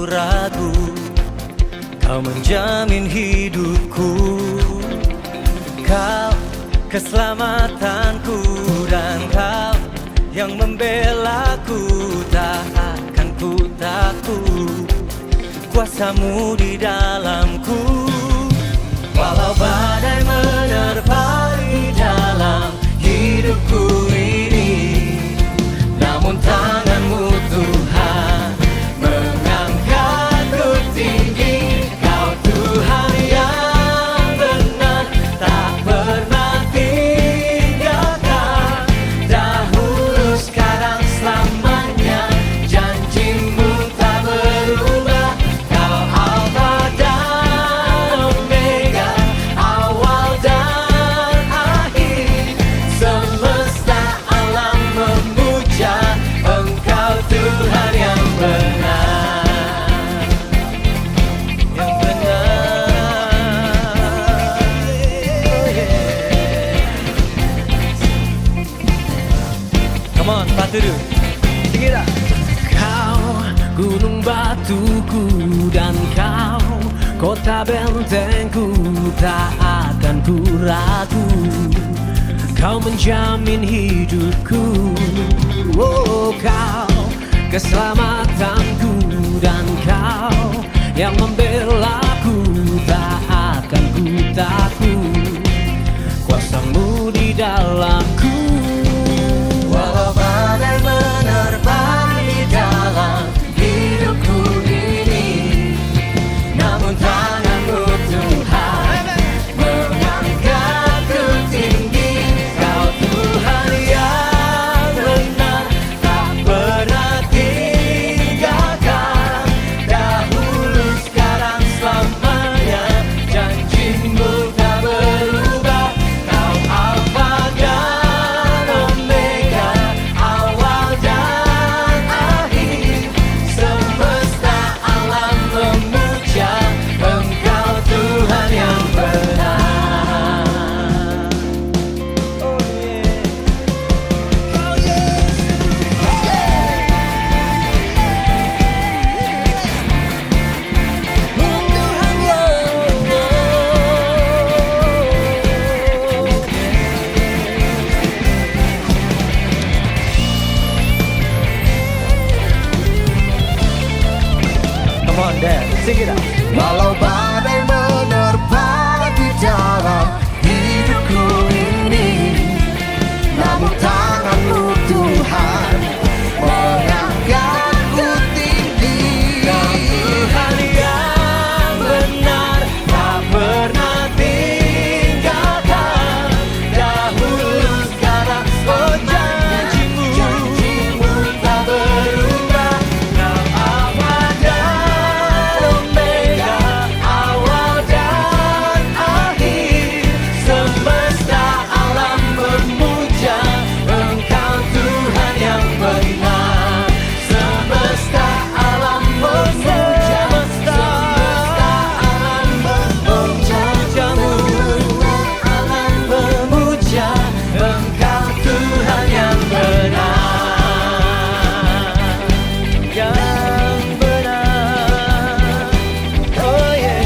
ragu, kau menjamin hidupku. Kau keselamatanku dan kau yang membelaku. Tak akan ku takut kuasamu di dalamku. Walau badai menerpa di dalam hidupku ini, namun tanganmu Tuhan mengangkatku tinggi. Kau Tuhan yang benar, tak pernah tinggalkan. Dahulu, sekarang, selamanya, janjimu tak berubah. Kau Alfa dan Omega, awal dan akhir. Semesta alam memuja Engkau Tuhan yang benar, yang benar. Oh yeah. Come on, Paturu, sing it up. Kau gunung batuku dan kau kota bentengku, tak akan ku ragu, kau menjamin hidupku. Oh, kau keselamatanku dan kau yang membelaku. Tak akan ku takut kuasamu di dalamku. Walau badai menerpa di dalam hidupku ini, namun tanganmu Tuhan mengangkatku tinggi. Kau Tuhan yang benar, tak pernah tinggalkan. Dahulu, sekarang, selamanya, janjimu tak berubah. Kau Alfa dan Omega, awal dan akhir. Semesta alam memuja Engkau Tuhan yang benar. Oh yeah. Oh yes. Tuhan yang Come on, Dad, sing it up. Walau badai menerpa di dalam hidupku ini, namun tanganmu Tuhan mengangkatku tinggi. Kau Tuhan yang benar, tak pernah tinggalkan. Dahulu, sekarang, oh janjimu tak berubah. Kau Alfa dan Omega, awal dan akhir. Semesta alam memuja Engkau Tuhan yang benar. Semesta alam memuja, semesta alam memujamu. Alam memuja Engkau Tuhan yang benar, yang benar. Oh yeah.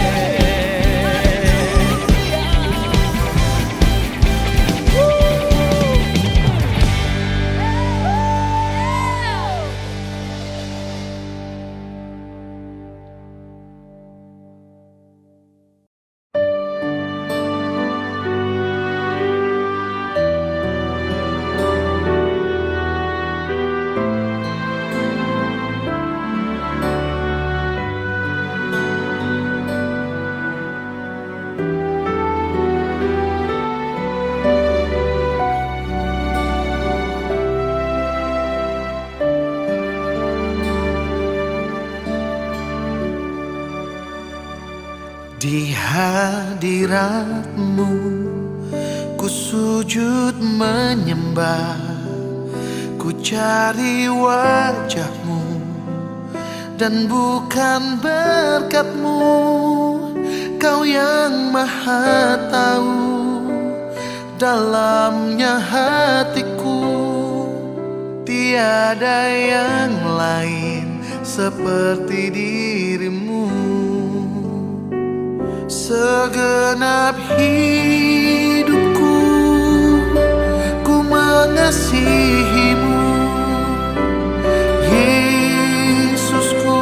Di hadiratmu ku sujud menyembah, ku cari wajahmu dan bukan berkatmu. Kau yang maha tahu dalamnya hatiku, tiada yang lain seperti dirimu. Segenap hidupku ku mengasihimu, Yesusku,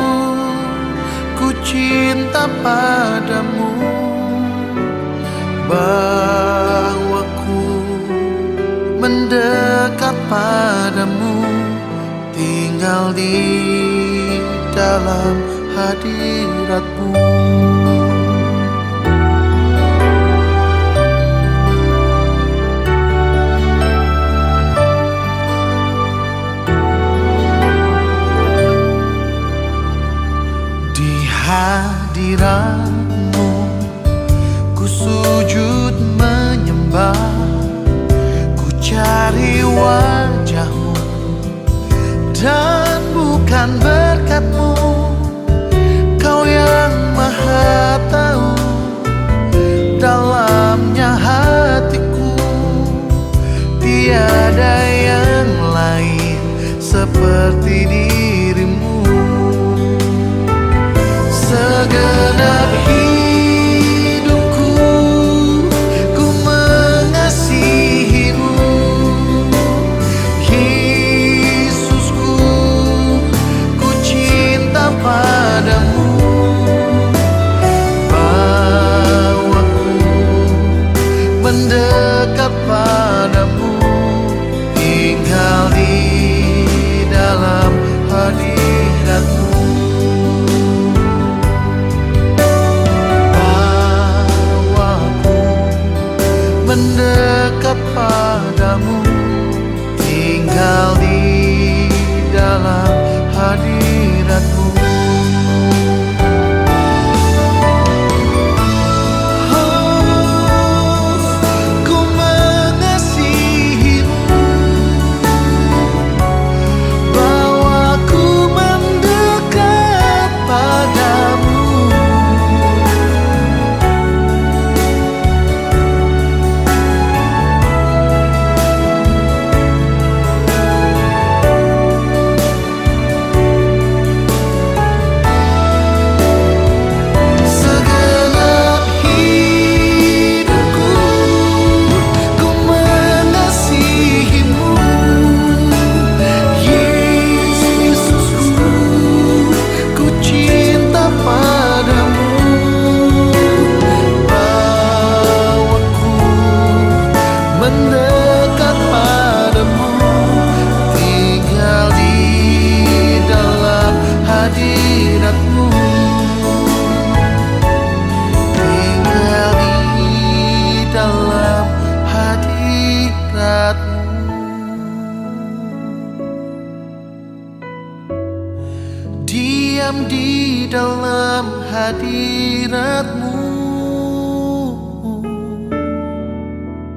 ku cinta padamu. Bawaku mendekat padamu, tinggal di dalam hadiratmu. Di hadiratmu ku sujud menyembah, ku cari wajahmu, dan bukan berkatmu. Kau yang maha tahu dalamnya hatiku, tiada yang lain seperti dirimu. Segenap hidupku ku mengasihimu, Yesusku, ku cinta padamu. Bawaku mendekat padamu, tinggal di dalam hadiratmu. Mendekat padamu, tinggal di dalam hadiratmu. Oh, ku mengasihimu, bawaku mendekat padamu. Mendekat padamu, tinggal di dalam hadiratmu, tinggal di dalam hadiratmu. Diam di dalam hadiratmu,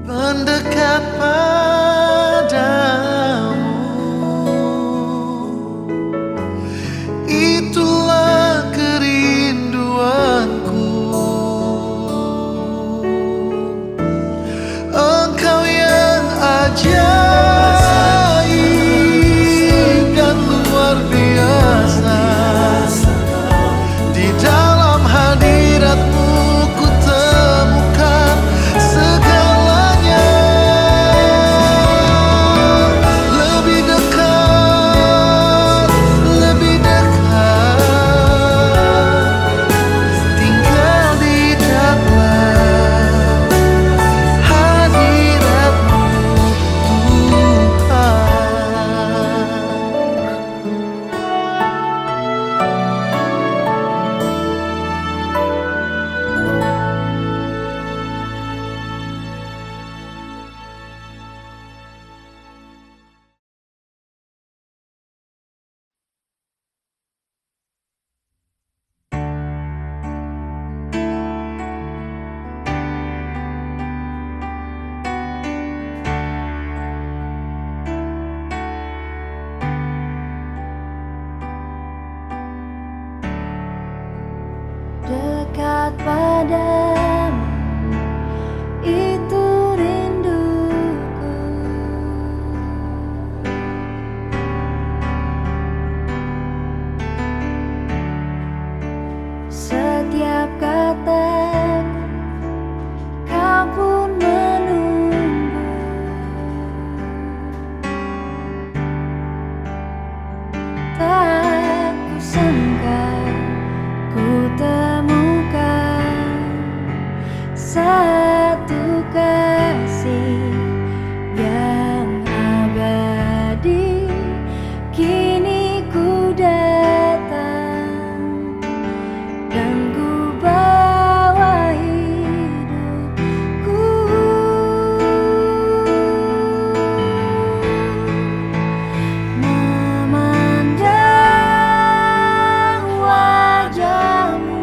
mendekat padamu, itulah kerinduanku. Engkau yang ajaib dan luar biasa, di dalam hadiratmu ku temukan segalanya. satu kasih yang abadi, kini ku datang dan ku bawa hidupku, memandang wajahmu,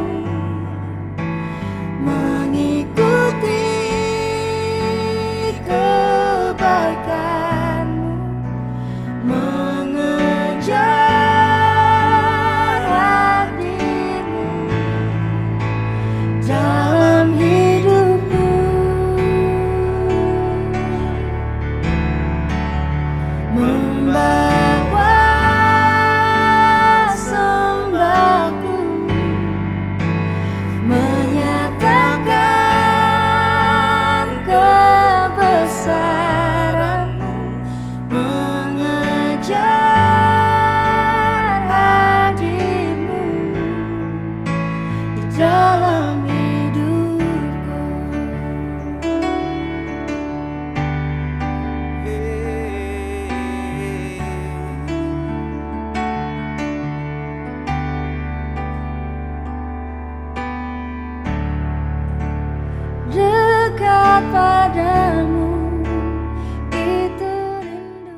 mengikuti kebaikanmu, mengejar hadirmu dalam hidupku, membawa sembahku, menyatakan kebesaranmu, mengejar hadirmu di dalam hidupku. Dekat padamu itu rindu.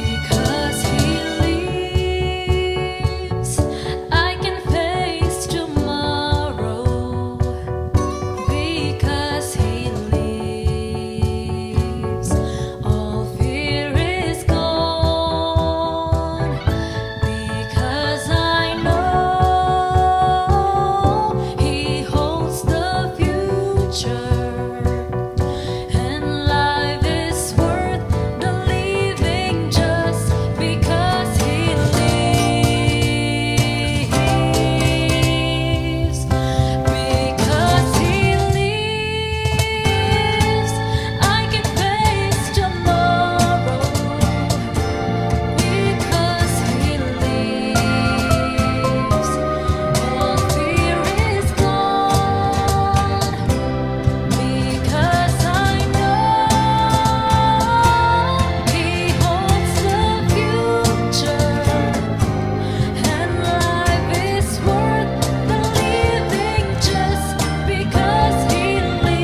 Because he lives, I can face tomorrow. Because he lives, all fear is gone. Because I know he holds the future, and life is worth the living just because he lives. Because he lives, I can face tomorrow. Because he lives, all fear is gone. Because I know he holds the future, and life is worth the living just because he lives.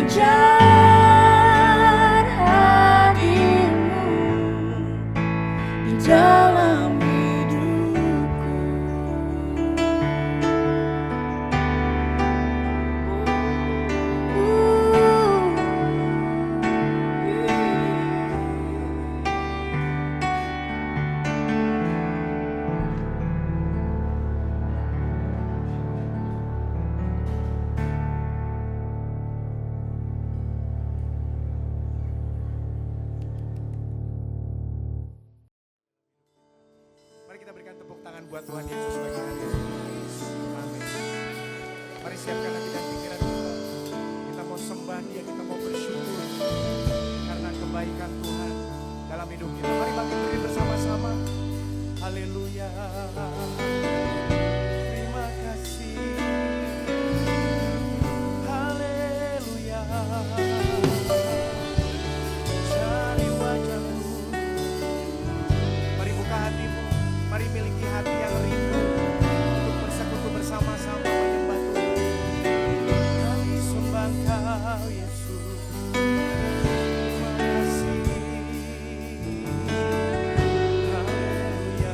Mengejar hadirmu di dalam hidupku. Mari kita berikan tepuk tangan buat Tuhan Yesus bagi hari ini. Amin. Mari siapkan hati dan pikiran kita. Kita mau sembah Dia, kita mau bersyukur karena kebaikan Tuhan dalam hidup kita. Mari bangkit berdiri bersama-sama. Haleluya. Terima kasih. Haleluya. Cari wajah-Mu. Mari buka hatimu, mari miliki hati yang rindu untuk bersekutu bersama-sama menyembah Tuhan. Kami sembah Engkau Yesus. Terima kasih. Haleluya.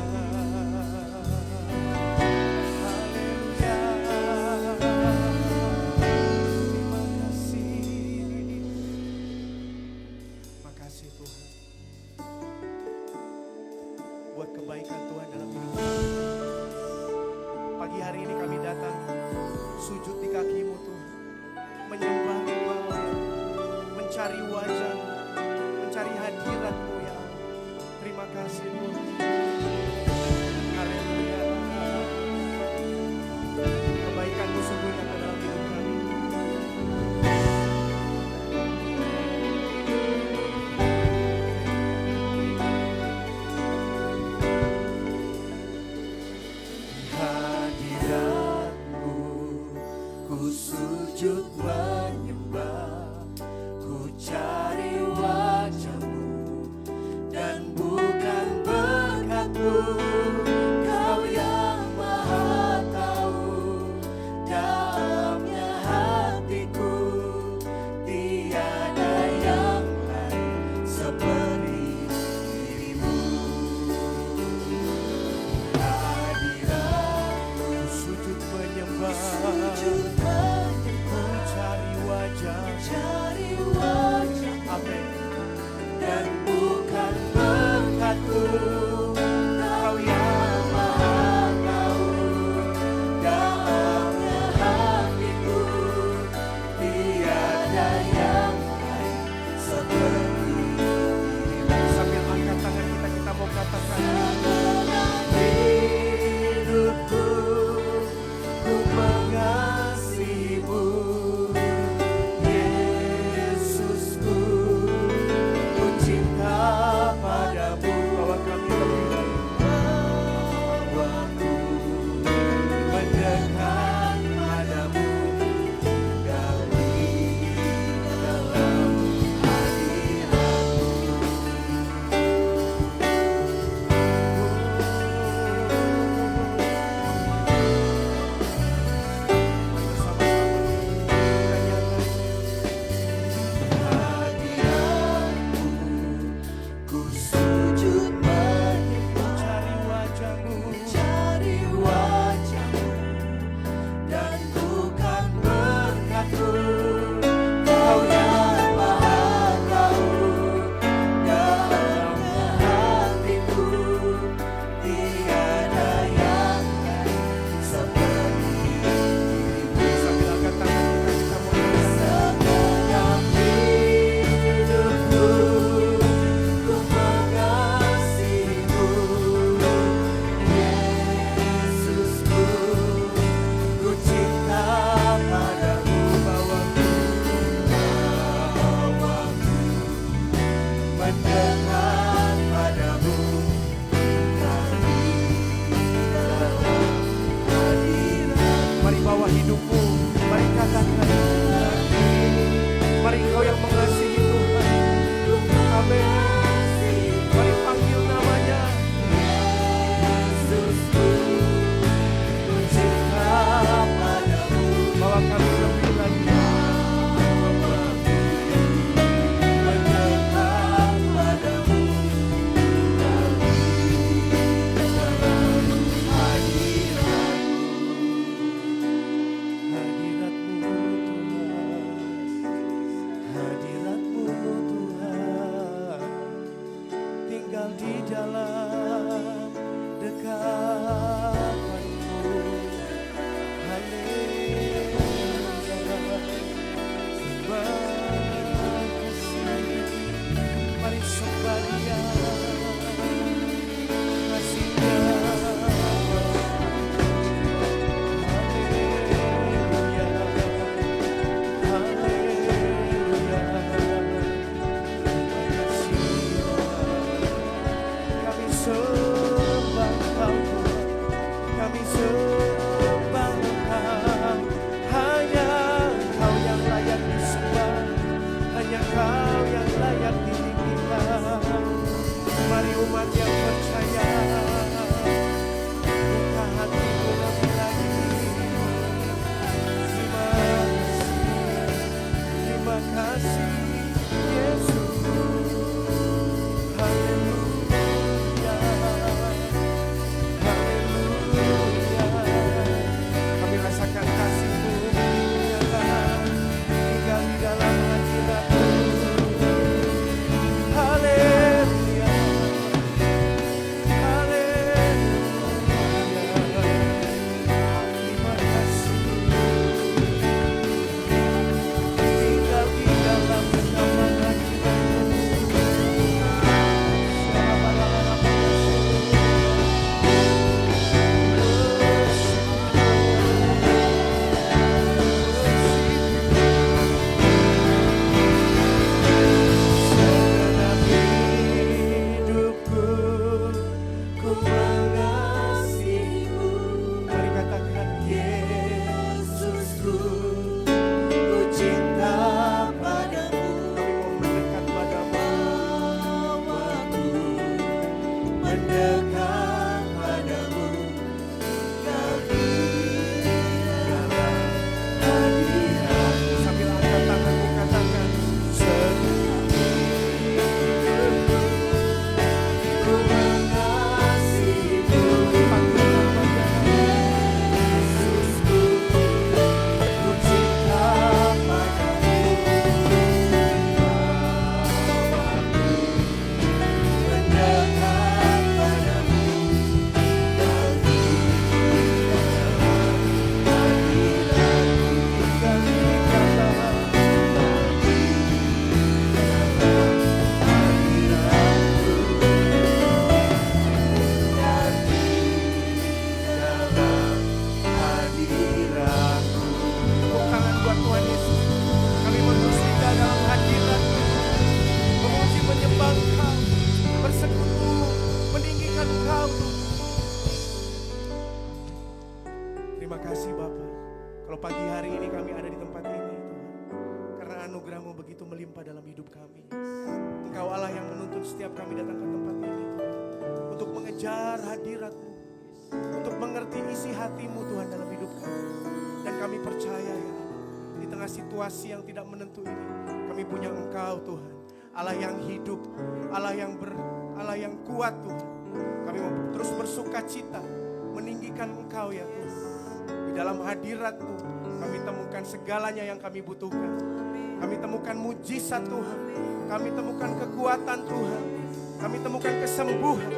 Haleluya. Terima kasih. Makasih Tuhan buat kebaikan Tuhan dalam hidup Pagi hari ini kami datang sujud di kaki-Mu Tuhan, menyembah Engkau, mencari wajah, mencari hadirat-Mu ya Allah. Terima kasih Tuhan. Haleluya. Kebaikan-Mu sungguh nyata dalam hidup kami. Hadirat-Mu ku sujud menyembah, ku cari wajah-Mu dan bukan berkat-Mu. Kau yang maha tahu dalamnya hatiku, tiada yang lain seperti diri-Mu. Hadirat-Mu Sujud menyembah, sujud ku menyembah, cari wajah. cari wajah Amin. dan bukan berkat-Mu. Kau yang maha tahu dalamnya hatiku, tiada yang lain seperti diri-Mu. Sambil angkat tangan kita mau katakan, Dalam hidupku ku mengasihi-Mu, Yesusku, ku cinta padamu. bahwa kami lebih baik. Bawaku mendekat padamu, tinggal di dalam hadirat-Mu. Bersama-sama kita nyatakan, Hadirat-Mu ku sujud menyembah, cari wajah-Mu. cari wajah-Mu dan bukan berkat-Mu. Kau yang maha tahu dalamnya hatiku, tiada yang lain seperti diri-Mu. Sambil angkat tangan kita mau katakan, Dalam hidupku ku mengasihi-Mu, Yesusku, ku cinta padamu. Bawaku mendekat padamu, tinggal di dalam hadirat. mari bawa hidupmu, mari katakan, mari engkau yang mengasihi Tuhan. Amin. Mari panggil namanya. Yesusku, ku cinta padamu. Bahwa kami lebih lagi. Mendekat padamu, tinggal di dalam hadirat-Mu. Hadirat-Mu Tuhan, hadirat-Mu Tuhan, tinggal di dalam dekatan-Mu. Haleluya, sembah kasih, mari sembah Dia, kasih-Nya. Haleluya, haleluya, terima kasih Tuhan. Kami sembah Engkau Tuhan, kami sembah Engkau. Hanya Engkau yang layak disembah, hanya Engkau yang layak ditinggikan. Mari umat yang percaya, buka hatimu lebih lagi. Terima kasih Yesus. Haleluya, haleluya. Kami rasakan kasih-Mu nyata, tinggal di dalam hadirat-Mu. Haleluya, mendekat padamu, tinggal di dalam hadiratmu. Sambil angkat tanganmu katakan, Ku mengasihimu, panggil namanya. Yesusku, ku cinta padamu, bawaku mendekat padamu, tinggal di dalam hadiratmu, Tinggal di dalam hadiratmu. tepuk tangan buat Tuhan Yesus. Kami bermusika dalam hadirat-Mu, memuji menyembah Engkau, bersekutu, meninggikan Engkau Tuhan. Terima kasih Bapa. Kalau pagi hari ini kami ada di tempat ini Tuhan, karena anugerah-Mu begitu melimpah dalam hidup kami. Engkau Allah yang menuntun setiap kami datang ke tempat ini Tuhan, untuk mengejar hadirat-Mu, untuk mengerti isi hati-Mu Tuhan dalam hidup kami. Dan kami percaya ya Allah, di tengah situasi yang tidak menentu ini, kami punya Engkau Tuhan, Allah yang hidup, Allah yang kuat Tuhan. Kami mau terus bersuka cita, meninggikan Engkau ya Tuhan. Di dalam hadirat-Mu kami temukan segalanya yang kami butuhkan. Kami temukan mujizat Tuhan, kami temukan kekuatan Tuhan, kami temukan kesembuhan.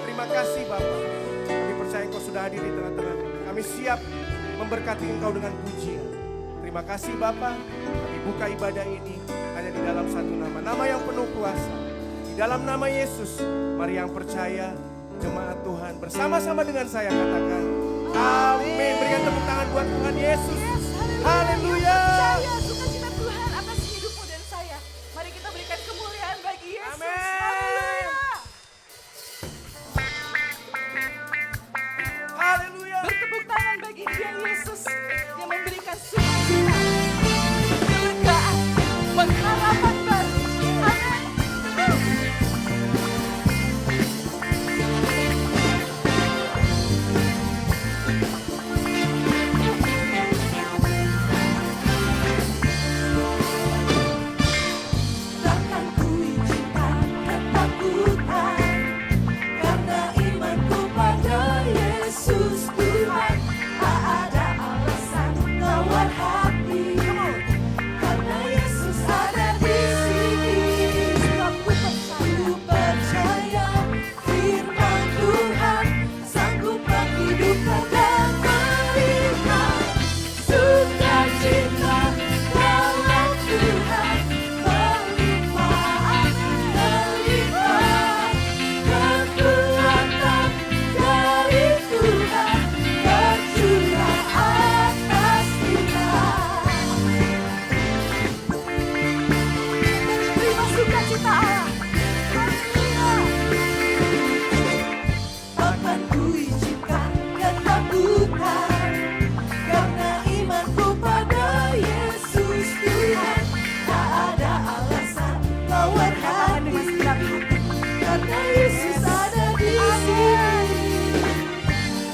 Terima kasih Bapak. Kami percaya Engkau sudah hadir di tengah-tengah. Kami siap memberkati Engkau dengan pujian. Terima kasih Bapa. Kami buka ibadah ini hanya di dalam satu nama, nama yang penuh kuasa. Di dalam nama Yesus, mari yang percaya, jemaat Tuhan bersama-sama dengan saya katakan, amin. Berikan tepuk tangan buat Tuhan Yesus. Haleluya. Percaya sukacita Tuhan atas hidupmu dan saya. Mari kita berikan kemuliaan bagi Yesus. Amin. Haleluya. Haleluya. Bertepuk tangan bagi Dia Yesus yang memberikan sukacita, kelegaan, pengharapan baru. Amin. Takkan ku izinkan ketakutan, karena imanku pada Yesus Tuhan. Tak ada alasan tawar hati, karena Yesus ada di sini. Ku percaya firman Tuhan sanggup menghidupkan dan berikan sukacita dalam Tuhan, melimpah, melimpah, kekuatan dari Tuhan tercurah atas kita. Terima sukacita Allah. Takkan ku izinkan ketakutan, karena imanku pada Yesus Tuhan. Tak ada alasan tawar hati, karena Yesus ada di sini.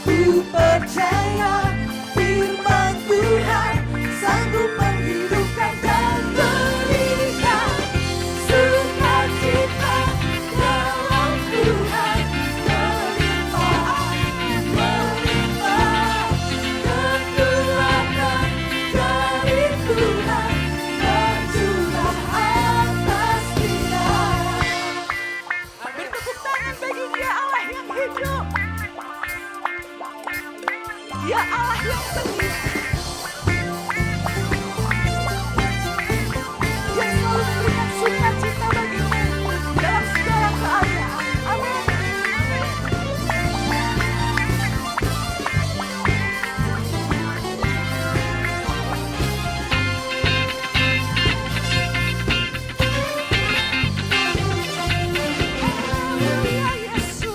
Ku percaya firman Tuhan sanggup menghidupkan dan berikan sukacita dalam Tuhan, melimpah, melimpah, kekuatan dari Tuhan tercurah atas kita. Bertepuk tangan bagi Dia Allah yang hidup. Dia Allah yang setia. Yang selalu memberikan sukacita bagimu dalam segala keadaan. Amin. Haleluya Yesus.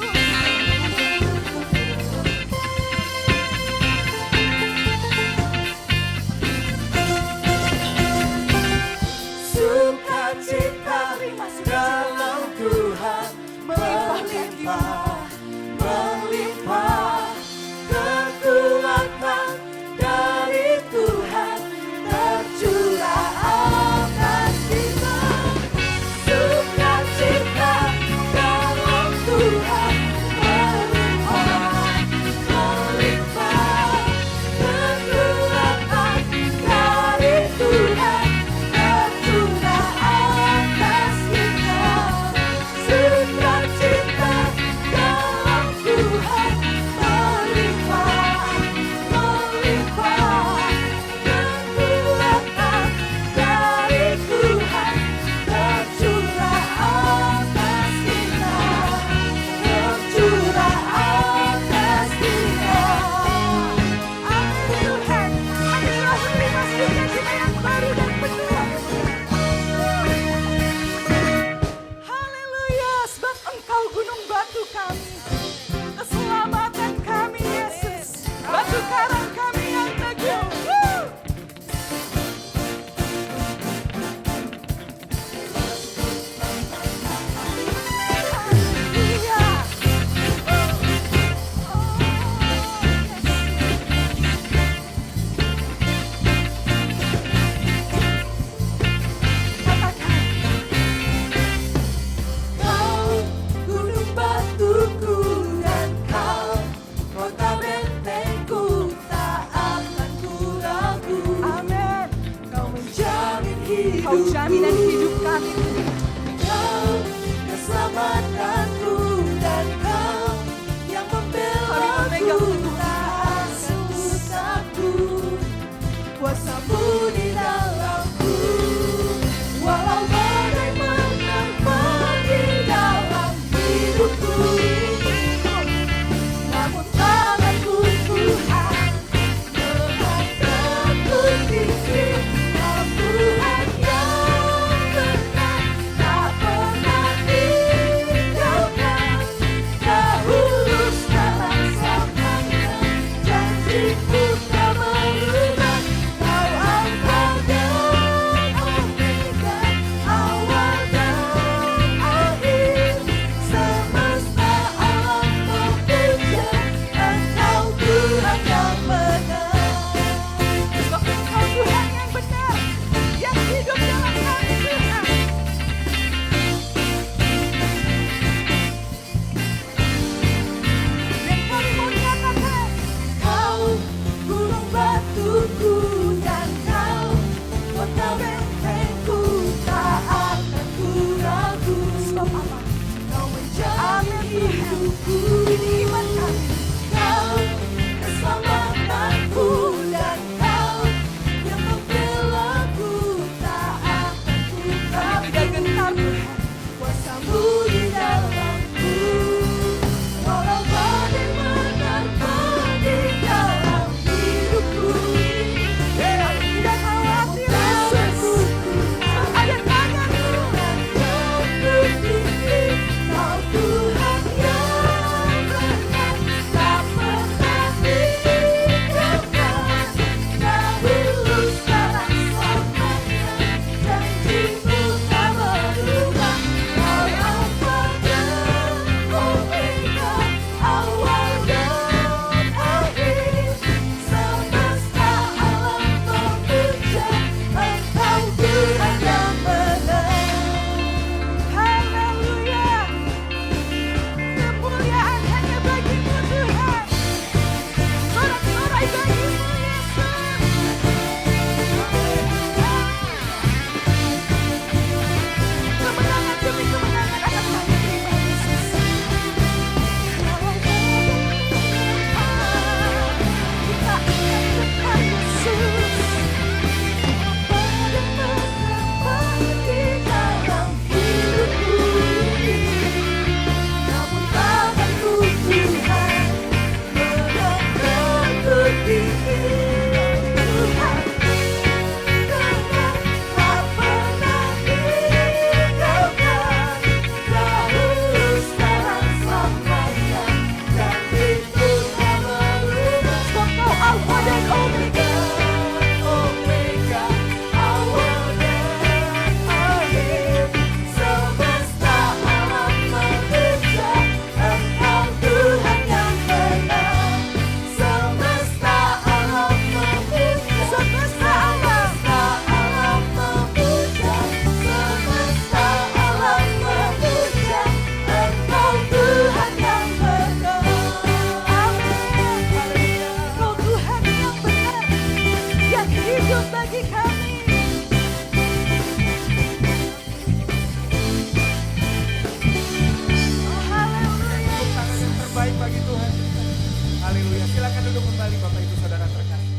Haleluya. Silakan duduk kembali Bapak Ibu Saudara terkasih.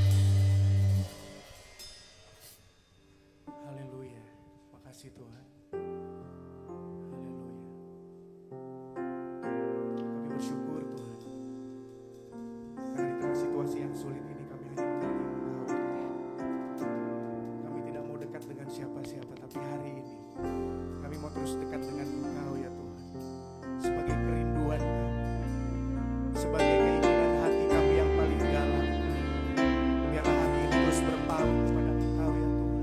Haleluya. Makasih Tuhan. Haleluya. Kami bersyukur Tuhan. Karena di tengah situasi yang sulit ini kami hanya mengerti Engkau. Kami tidak mau dekat dengan siapa-siapa, tapi hari ini kami mau terus dekat dengan Engkau ya Tuhan. Sebagai kerinduan kami, sebagai keinginan hati kami yang paling dalam. Biarlah hati ini terus berpaut kepada Engkau ya Tuhan.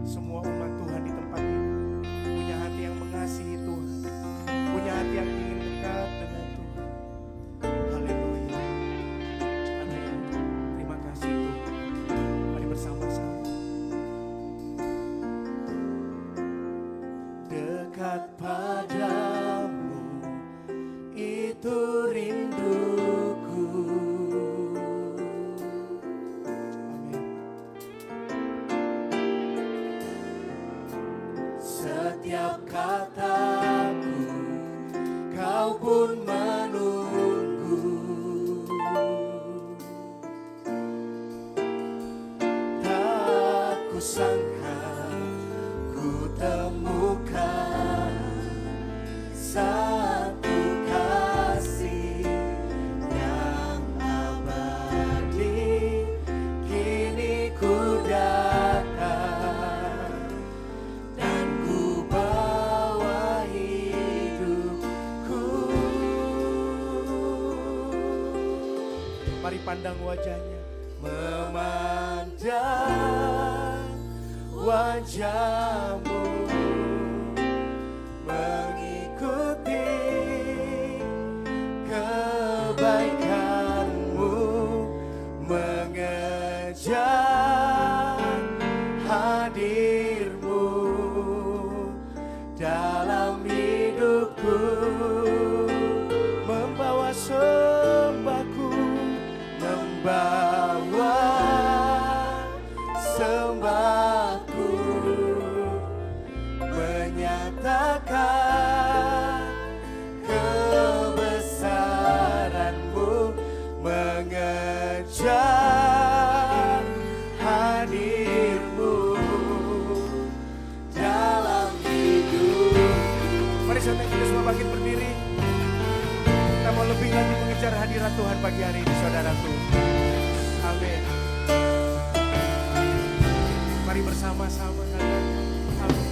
Semua umat Tuhan di tempat ini punya hati yang mengasihi Tuhan, punya hati yang ingin dekat dengan Tuhan. Haleluya. Amin. Terima kasih Tuhan. Mari bersama-sama. Dekat padamu itu rinduku. Amin. Setiap kataku kau pun menunggu. Tak kusangka ku temukan satu kasih yang abadi. Kini ku datang dan ku bawa hidupku. Mari pandang wajahnya, memandang wajahmu, mengikuti kebaikanmu, mengejar hadirmu dalam hidupku, membawa sembahku, membawa sembahku, menyatakan kebesaranmu, mengejar hadirmu dalam hidupku. Mari saudara kita semua bangkit berdiri. Kita mau lebih lagi mengejar hadirat Tuhan pagi hari ini saudaraku. Amin. Mari bersama-sama katakan amin.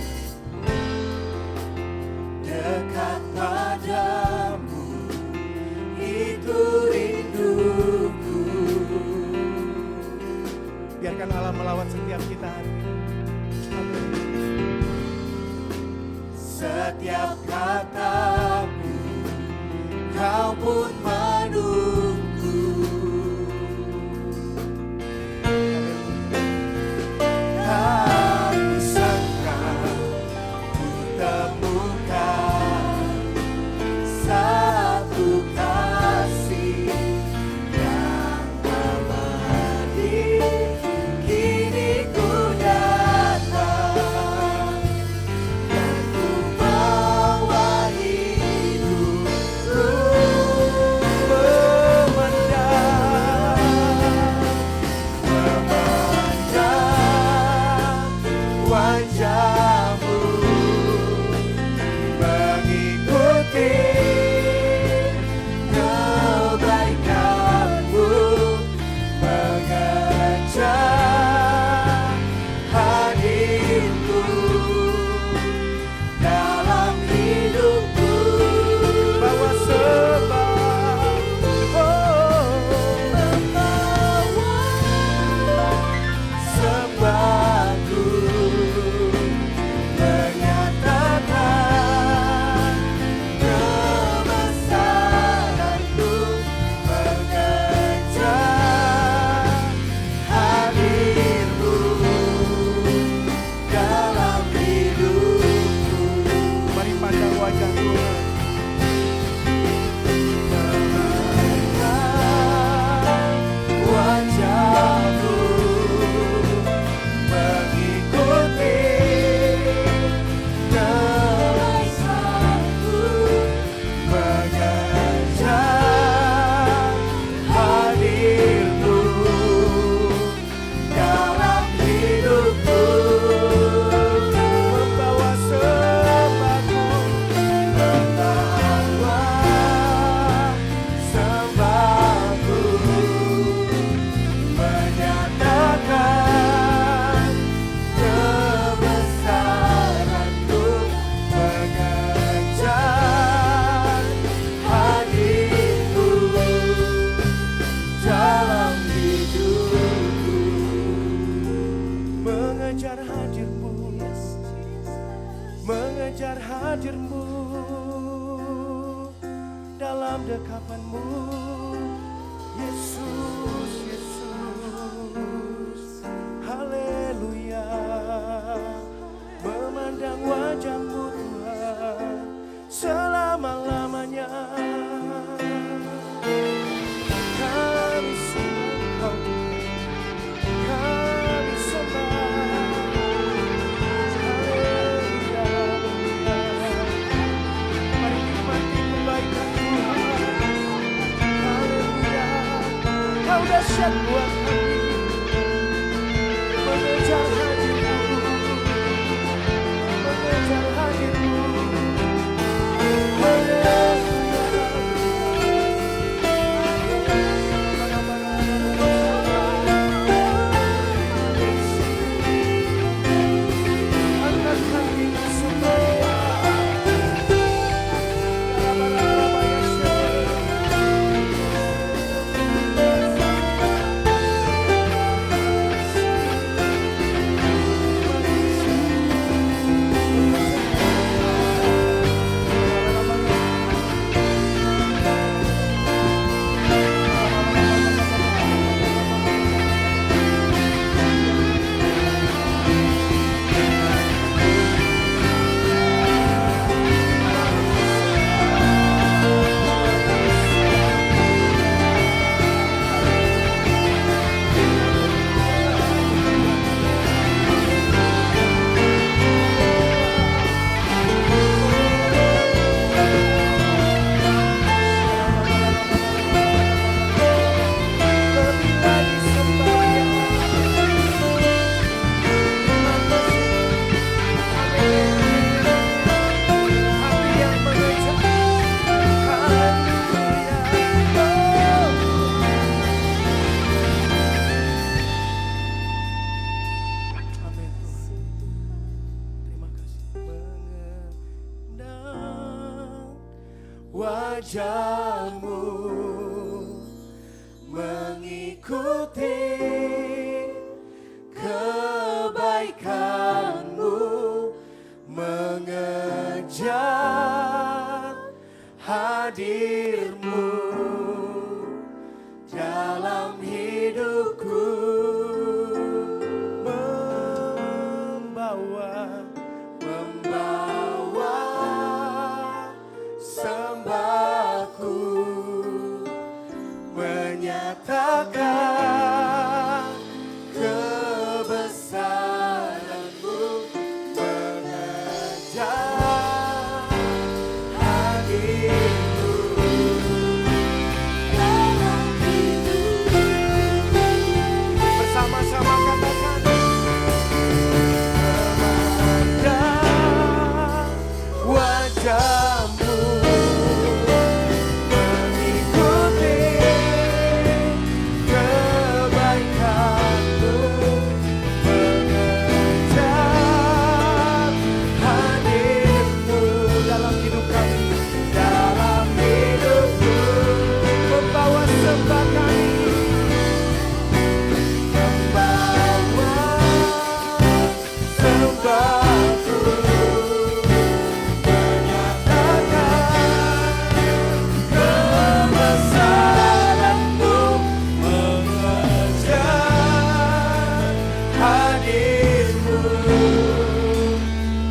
Dekat padamu itu rinduku. Biarkan Allah melawat setiap kita hari ini. Amin. Setiap katamu kau pun menunggu. Aku sangka ku temukan satu kasih yang abadi. Kini ku datang dan ku bawa hidupku. Yesus, Yesus, haleluya. Memandang wajah-Mu Tuhan selama-lamanya. Kami sembah Engkau, kami sembah. Haleluya, mari nikmati kebaikan Tuhan. Haleluya, Kau dahsyat buat kami, mengejar hadir-Mu, mengejar hadir-Mu. Angkat kaki semua. Wajah-Mu mengikuti kebaikan-Mu, mengejar hadir-Mu dalam hidupku, membawa sembahku, menyatakan kebesaran-Mu, mengejar hadir-Mu dalam hidup. Bersama-sama katakan, memandang wajah-Mu, mengikuti kebaikan-Mu, mengejar hadir-Mu dalam hidup kami, dalam hidupku, membawa sembah kami, membawa sembahku, kebesaran-Mu, mengejar hadir-Mu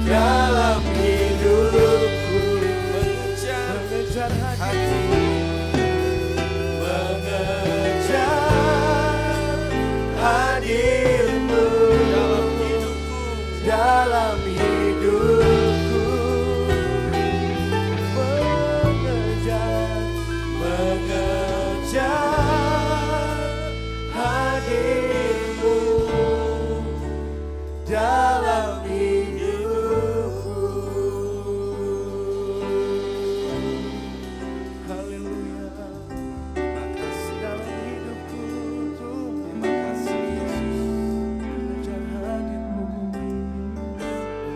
dalam hidupku, mengejar hadir-Mu, mengejar hadir-Mu dalam hidupku, mengejar hadir-Mu dalam hidupku. Haleluya. Terima kasih dalam hidupku, Tuhan. Terima kasih Yesus. Mengejar hadir-Mu.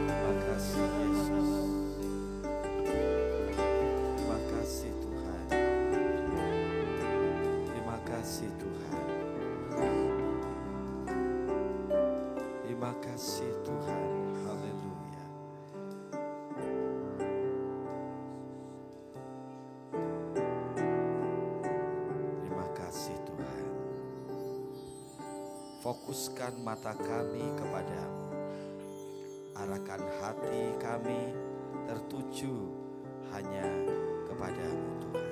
Terima kasih Yesus. Terima kasih Tuhan. Terima kasih Tuhan. Terima kasih Tuhan. Haleluya. fokuskan mata kami kepadamu. Arahkan hati kami tertuju hanya kepadamu Tuhan.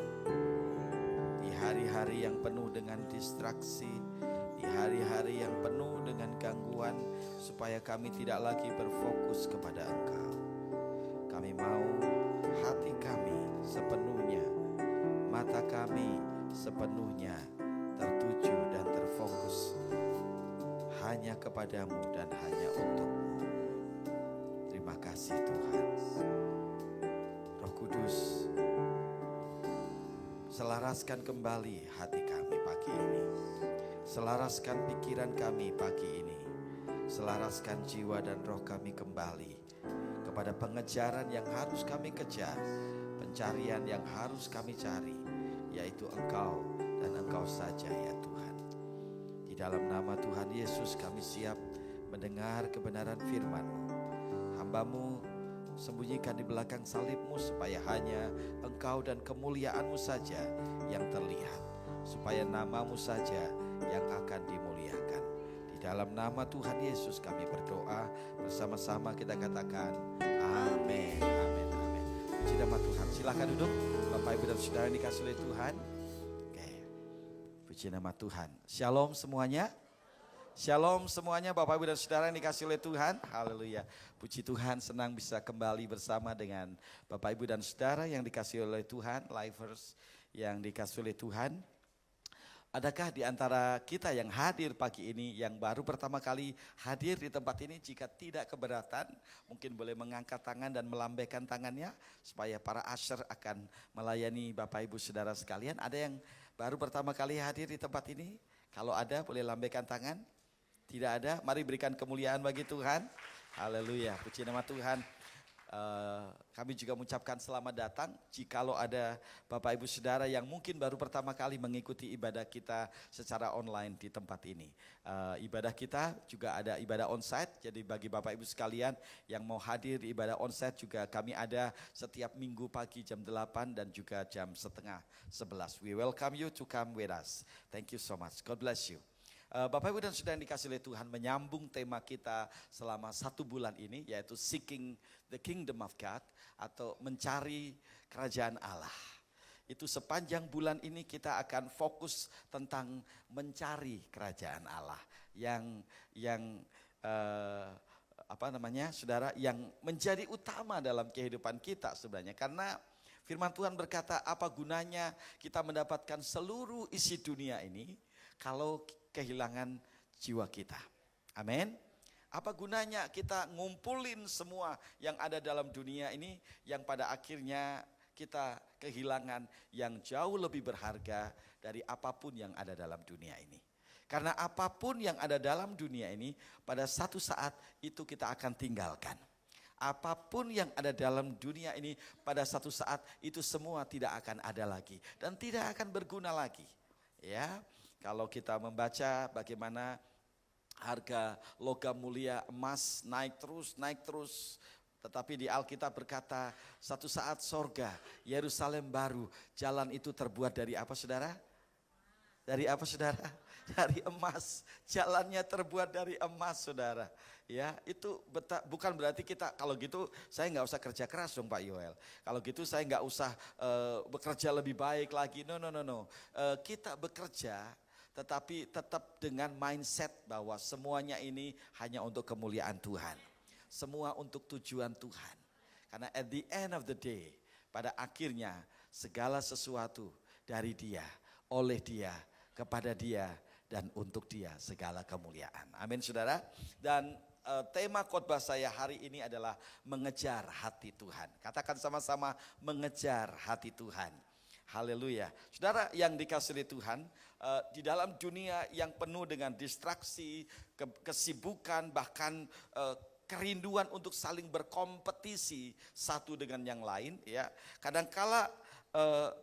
Di hari-hari yang penuh dengan distraksi, di hari-hari yang penuh dengan gangguan, supaya kami tidak lagi berfokus kepada Engkau. Kami mau hati kami sepenuhnya, mata kami sepenuhnya tertuju dan terfokus hanya kepadamu dan hanya untukmu. Terima kasih Tuhan. Roh Kudus, selaraskan kembali hati kami pagi ini. Selaraskan pikiran kami pagi ini. Selaraskan jiwa dan roh kami kembali kepada pengejaran yang harus kami kejar, pencarian yang harus kami cari, yaitu Engkau dan Engkau saja ya Tuhan. Di dalam nama Tuhan Yesus kami siap mendengar kebenaran firman-Mu. Hamba-Mu sembunyikan di belakang salib-Mu supaya hanya Engkau dan kemuliaan-Mu saja yang terlihat, supaya nama-Mu saja yang akan dimuliakan. Di dalam nama Tuhan Yesus kami berdoa, bersama-sama kita katakan amin, amin, amin. Puji nama Tuhan. Silakan duduk Bapak Ibu dan Saudara yang dikasihi oleh Tuhan. Oke. Puji nama Tuhan. Shalom semuanya. Shalom semuanya Bapak Ibu dan Saudara yang dikasihi oleh Tuhan. Haleluya. Puji Tuhan, senang bisa kembali bersama dengan Bapak Ibu dan Saudara yang dikasihi oleh Tuhan, Lifers yang dikasihi oleh Tuhan. Adakah di antara kita yang hadir pagi ini, yang baru pertama kali hadir di tempat ini, jika tidak keberatan, mungkin boleh mengangkat tangan dan melambaikan tangannya, supaya para usher akan melayani Bapak Ibu Saudara sekalian. Ada yang baru pertama kali hadir di tempat ini? Kalau ada boleh lambaikan tangan. Tidak ada, mari berikan kemuliaan bagi Tuhan. Haleluya, puji nama Tuhan. Kami juga mengucapkan selamat datang. Jikalau ada Bapak Ibu Saudara yang mungkin baru pertama kali mengikuti ibadah kita secara online di tempat ini. Ibadah kita juga ada ibadah onsite, jadi bagi Bapak Ibu sekalian yang mau hadir di ibadah onsite juga kami ada setiap minggu pagi jam 8 dan juga jam setengah 11. We welcome you to come with us. Thank you so much. God bless you. Bapak Ibu dan Saudara yang dikasihi oleh Tuhan, menyambung tema kita selama 1 bulan ini, yaitu Seeking the Kingdom of God, atau mencari kerajaan Allah. Itu sepanjang bulan ini kita akan fokus tentang mencari kerajaan Allah saudara, yang menjadi utama dalam kehidupan kita sebenarnya. Karena firman Tuhan berkata, apa gunanya kita mendapatkan seluruh isi dunia ini kalau kehilangan jiwa kita. Amin. Apa gunanya kita ngumpulin semua yang ada dalam dunia ini, yang pada akhirnya kita kehilangan yang jauh lebih berharga dari apapun yang ada dalam dunia ini. Karena apapun yang ada dalam dunia ini, pada satu saat itu kita akan tinggalkan. Apapun yang ada dalam dunia ini, pada satu saat itu semua tidak akan ada lagi dan tidak akan berguna lagi. Ya. Kalau kita membaca bagaimana harga logam mulia emas naik terus. Tetapi di Alkitab berkata, satu saat sorga, Yerusalem baru, jalan itu terbuat dari apa saudara? Dari apa saudara? Dari emas. Jalannya terbuat dari emas saudara. Ya, itu bukan berarti kita, kalau gitu saya nggak usah kerja keras dong Pak Yoel. Kalau gitu saya nggak usah bekerja lebih baik lagi. No. Kita bekerja, tetapi tetap dengan mindset bahwa semuanya ini hanya untuk kemuliaan Tuhan. Semua untuk tujuan Tuhan. Karena at the end of the day, pada akhirnya segala sesuatu dari Dia, oleh Dia, kepada Dia, dan untuk Dia segala kemuliaan. Amin saudara. Dan tema khotbah saya hari ini adalah mengejar hati Tuhan. Katakan sama-sama, mengejar hati Tuhan. Haleluya. Saudara yang dikasihi Tuhan, di dalam dunia yang penuh dengan distraksi, kesibukan, bahkan kerinduan untuk saling berkompetisi satu dengan yang lain, ya. Kadangkala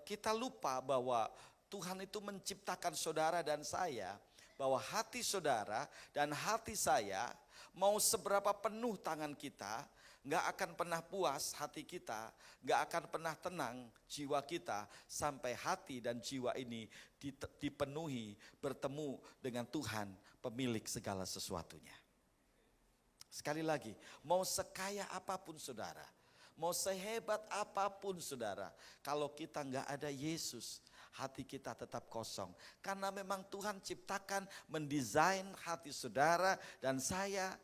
kita lupa bahwa Tuhan itu menciptakan saudara dan saya, bahwa hati saudara dan hati saya mau seberapa penuh tangan kita, Nggak akan pernah puas hati kita, nggak akan pernah tenang jiwa kita sampai hati dan jiwa ini dipenuhi bertemu dengan Tuhan pemilik segala sesuatunya. Sekali lagi, mau sekaya apapun saudara, mau sehebat apapun saudara, kalau kita nggak ada Yesus, hati kita tetap kosong. Karena memang Tuhan ciptakan, mendesain hati saudara dan saya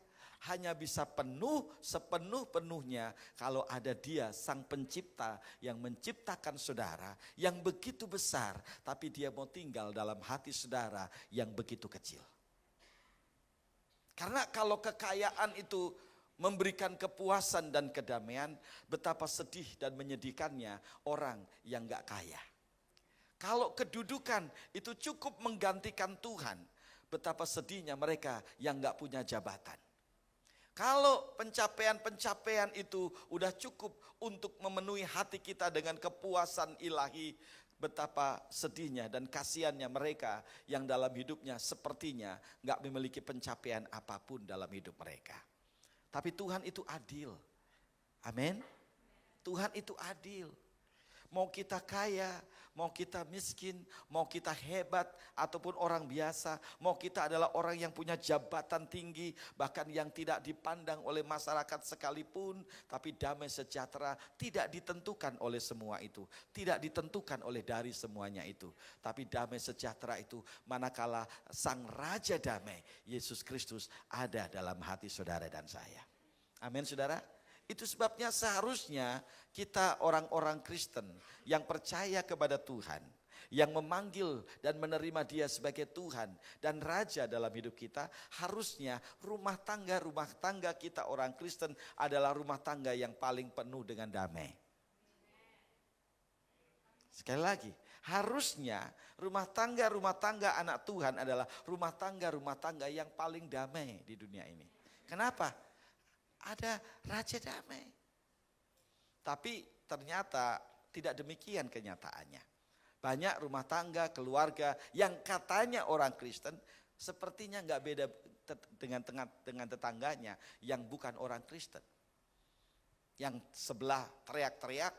hanya bisa penuh sepenuh-penuhnya kalau ada Dia sang pencipta yang menciptakan saudara yang begitu besar, tapi Dia mau tinggal dalam hati saudara yang begitu kecil. Karena kalau kekayaan itu memberikan kepuasan dan kedamaian, betapa sedih dan menyedihkannya orang yang gak kaya. Kalau kedudukan itu cukup menggantikan Tuhan, betapa sedihnya mereka yang gak punya jabatan. Kalau pencapaian-pencapaian itu udah cukup untuk memenuhi hati kita dengan kepuasan ilahi, betapa sedihnya dan kasihannya mereka yang dalam hidupnya sepertinya gak memiliki pencapaian apapun dalam hidup mereka. Tapi Tuhan itu adil. Amin. Tuhan itu adil. Mau kita kaya, mau kita miskin, mau kita hebat ataupun orang biasa, mau kita adalah orang yang punya jabatan tinggi, bahkan yang tidak dipandang oleh masyarakat sekalipun, tapi damai sejahtera tidak ditentukan oleh semua itu, tidak ditentukan oleh dari semuanya itu. Tapi damai sejahtera itu manakala Sang Raja Damai, Yesus Kristus ada dalam hati saudara dan saya. Amin saudara. Itu sebabnya seharusnya kita orang-orang Kristen yang percaya kepada Tuhan, yang memanggil dan menerima Dia sebagai Tuhan dan Raja dalam hidup kita, harusnya rumah tangga kita orang Kristen adalah rumah tangga yang paling penuh dengan damai. Sekali lagi, harusnya rumah tangga anak Tuhan adalah rumah tangga yang paling damai di dunia ini. Kenapa? Ada Raja Damai. Tapi ternyata tidak demikian kenyataannya. Banyak rumah tangga, keluarga yang katanya orang Kristen, sepertinya nggak beda dengan tetangganya yang bukan orang Kristen. Yang sebelah teriak-teriak,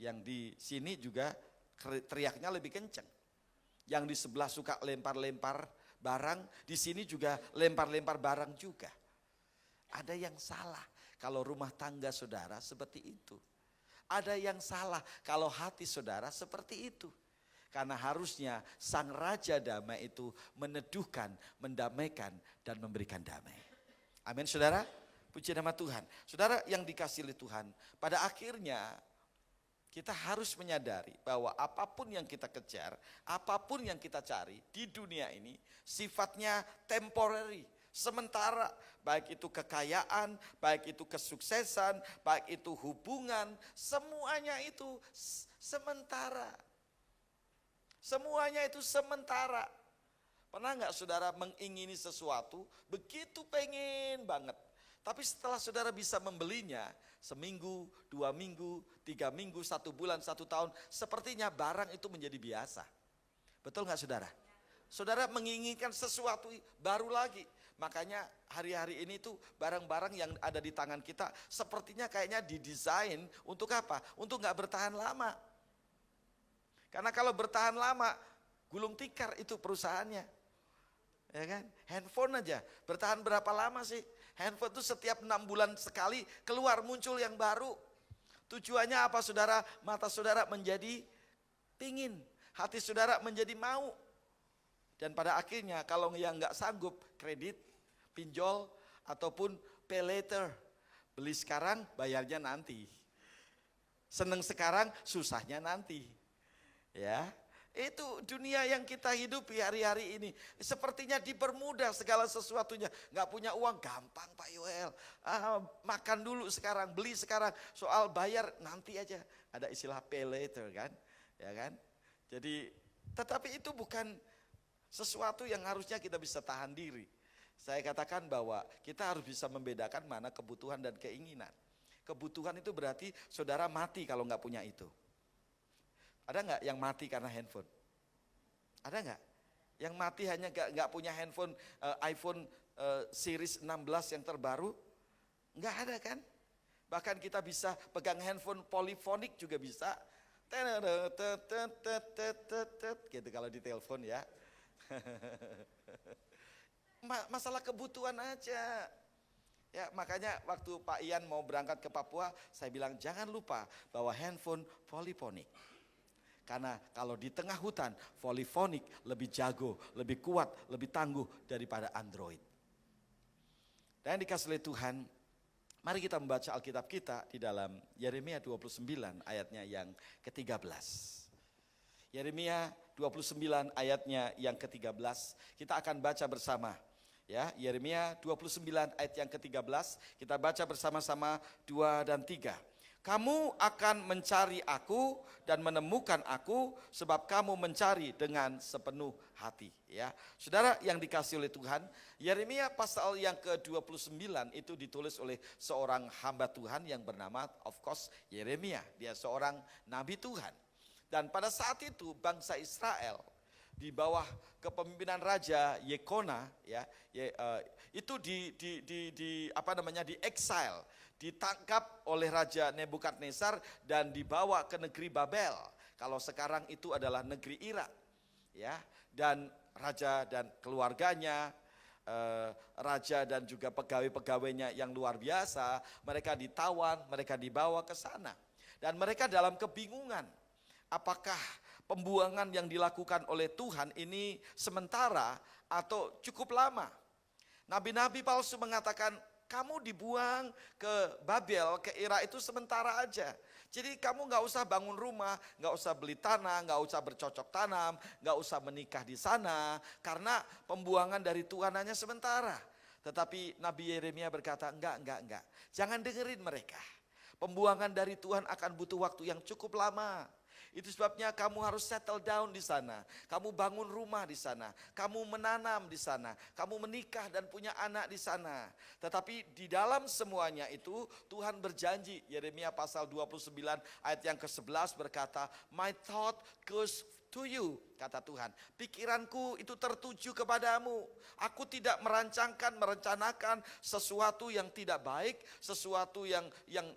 yang di sini juga teriaknya lebih kencang. Yang di sebelah suka lempar-lempar barang, di sini juga lempar-lempar barang juga. Ada yang salah kalau rumah tangga saudara seperti itu. Ada yang salah kalau hati saudara seperti itu. Karena harusnya Sang Raja Damai itu meneduhkan, mendamaikan, dan memberikan damai. Amin saudara, puji nama Tuhan. Saudara yang dikasihi oleh Tuhan, pada akhirnya kita harus menyadari bahwa apapun yang kita kejar, apapun yang kita cari di dunia ini sifatnya temporary. Sementara, baik itu kekayaan, baik itu kesuksesan, baik itu hubungan, semuanya itu sementara. Semuanya itu sementara. Pernah nggak saudara mengingini sesuatu, begitu pengen banget. Tapi setelah saudara bisa membelinya, seminggu, 2 minggu, 3 minggu, 1 bulan, 1 tahun, sepertinya barang itu menjadi biasa. Betul nggak saudara? Saudara menginginkan sesuatu baru lagi. Makanya hari-hari ini tuh barang-barang yang ada di tangan kita sepertinya kayaknya didesain untuk apa? Untuk gak bertahan lama. Karena kalau bertahan lama, gulung tikar itu perusahaannya. Ya kan? Handphone aja, bertahan berapa lama sih? Handphone tuh setiap 6 bulan sekali keluar muncul yang baru. Tujuannya apa saudara? Mata saudara menjadi pingin, hati saudara menjadi mau. Dan pada akhirnya kalau yang gak sanggup kredit, pinjol, ataupun pay later. Beli sekarang, bayarnya nanti. Seneng sekarang, susahnya nanti. Ya, itu dunia yang kita hidupi hari-hari ini. Sepertinya dipermudah segala sesuatunya. Gak punya uang, gampang Pak Yoel. Makan dulu sekarang, beli sekarang. Soal bayar nanti aja. Ada istilah pay later kan. Ya kan. Jadi, tetapi itu bukan sesuatu yang harusnya kita bisa tahan diri. Saya katakan bahwa kita harus bisa membedakan mana kebutuhan dan keinginan. Kebutuhan itu berarti saudara mati kalau nggak punya itu. Ada nggak yang mati karena handphone? Ada nggak? Yang mati hanya nggak punya handphone iPhone series 16 yang terbaru? Nggak ada kan? Bahkan kita bisa pegang handphone polifonik juga bisa. Gitu kalau di telepon ya. Masalah kebutuhan aja. Ya, makanya waktu Pak Ian mau berangkat ke Papua, saya bilang jangan lupa bawa handphone polifonik. Karena kalau di tengah hutan, polifonik lebih jago, lebih kuat, lebih tangguh daripada Android. Dan dikasih oleh Tuhan, mari kita membaca Alkitab kita di dalam Yeremia 29 ayatnya yang ke-13. Yeremia 29 ayatnya yang ke-13, kita akan baca bersama. Ya, Yeremia 29 ayat yang ke-13, kita baca bersama-sama 2 dan 3. Kamu akan mencari aku dan menemukan aku sebab kamu mencari dengan sepenuh hati. Ya, saudara yang dikasih oleh Tuhan, Yeremia pasal yang ke-29 itu ditulis oleh seorang hamba Tuhan yang bernama of course Yeremia. Dia seorang nabi Tuhan. Dan pada saat itu bangsa Israel di bawah kepemimpinan Raja Yekona ya, itu di exile, ditangkap oleh Raja Nebukadnezar dan dibawa ke negeri Babel. Kalau sekarang itu adalah negeri Irak. Ya, dan raja dan keluarganya, raja dan juga pegawai-pegawainya yang luar biasa, mereka ditawan, mereka dibawa ke sana. Dan mereka dalam kebingungan, apakah pembuangan yang dilakukan oleh Tuhan ini sementara atau cukup lama. Nabi-nabi palsu mengatakan, kamu dibuang ke Babel, ke Irak itu sementara aja. Jadi kamu gak usah bangun rumah, gak usah beli tanah, gak usah bercocok tanam, gak usah menikah di sana. Karena pembuangan dari Tuhan hanya sementara. Tetapi Nabi Yeremia berkata, enggak. Jangan dengerin mereka. Pembuangan dari Tuhan akan butuh waktu yang cukup lama. Itu sebabnya kamu harus settle down di sana. Kamu bangun rumah di sana. Kamu menanam di sana. Kamu menikah dan punya anak di sana. Tetapi di dalam semuanya itu Tuhan berjanji. Yeremia pasal 29 ayat yang ke-11 berkata, my thought goes to you, kata Tuhan. Pikiranku itu tertuju kepadamu. Aku tidak merencanakan sesuatu yang tidak baik, sesuatu yang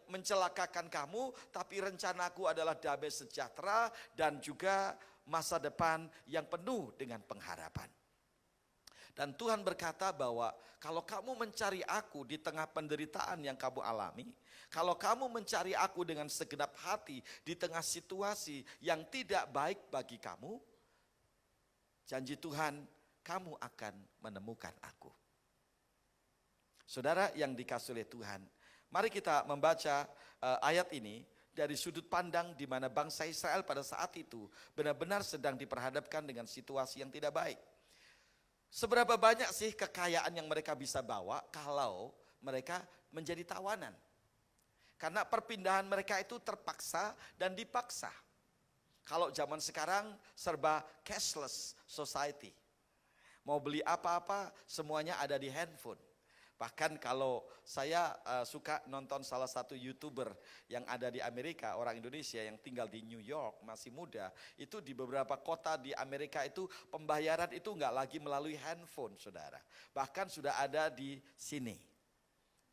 mencelakakan kamu, tapi rencanaku adalah damai sejahtera dan juga masa depan yang penuh dengan pengharapan. Dan Tuhan berkata bahwa kalau kamu mencari aku di tengah penderitaan yang kamu alami, kalau kamu mencari aku dengan segenap hati di tengah situasi yang tidak baik bagi kamu, janji Tuhan, kamu akan menemukan aku. Saudara yang dikasihi oleh Tuhan, mari kita membaca ayat ini dari sudut pandang di mana bangsa Israel pada saat itu benar-benar sedang diperhadapkan dengan situasi yang tidak baik. Seberapa banyak sih kekayaan yang mereka bisa bawa kalau mereka menjadi tawanan? Karena perpindahan mereka itu terpaksa dan dipaksa. Kalau zaman sekarang serba cashless society. Mau beli apa-apa semuanya ada di handphone. Bahkan kalau saya suka nonton salah satu YouTuber yang ada di Amerika, orang Indonesia yang tinggal di New York, masih muda, itu di beberapa kota di Amerika itu pembayaran itu enggak lagi melalui handphone, saudara. Bahkan sudah ada di sini,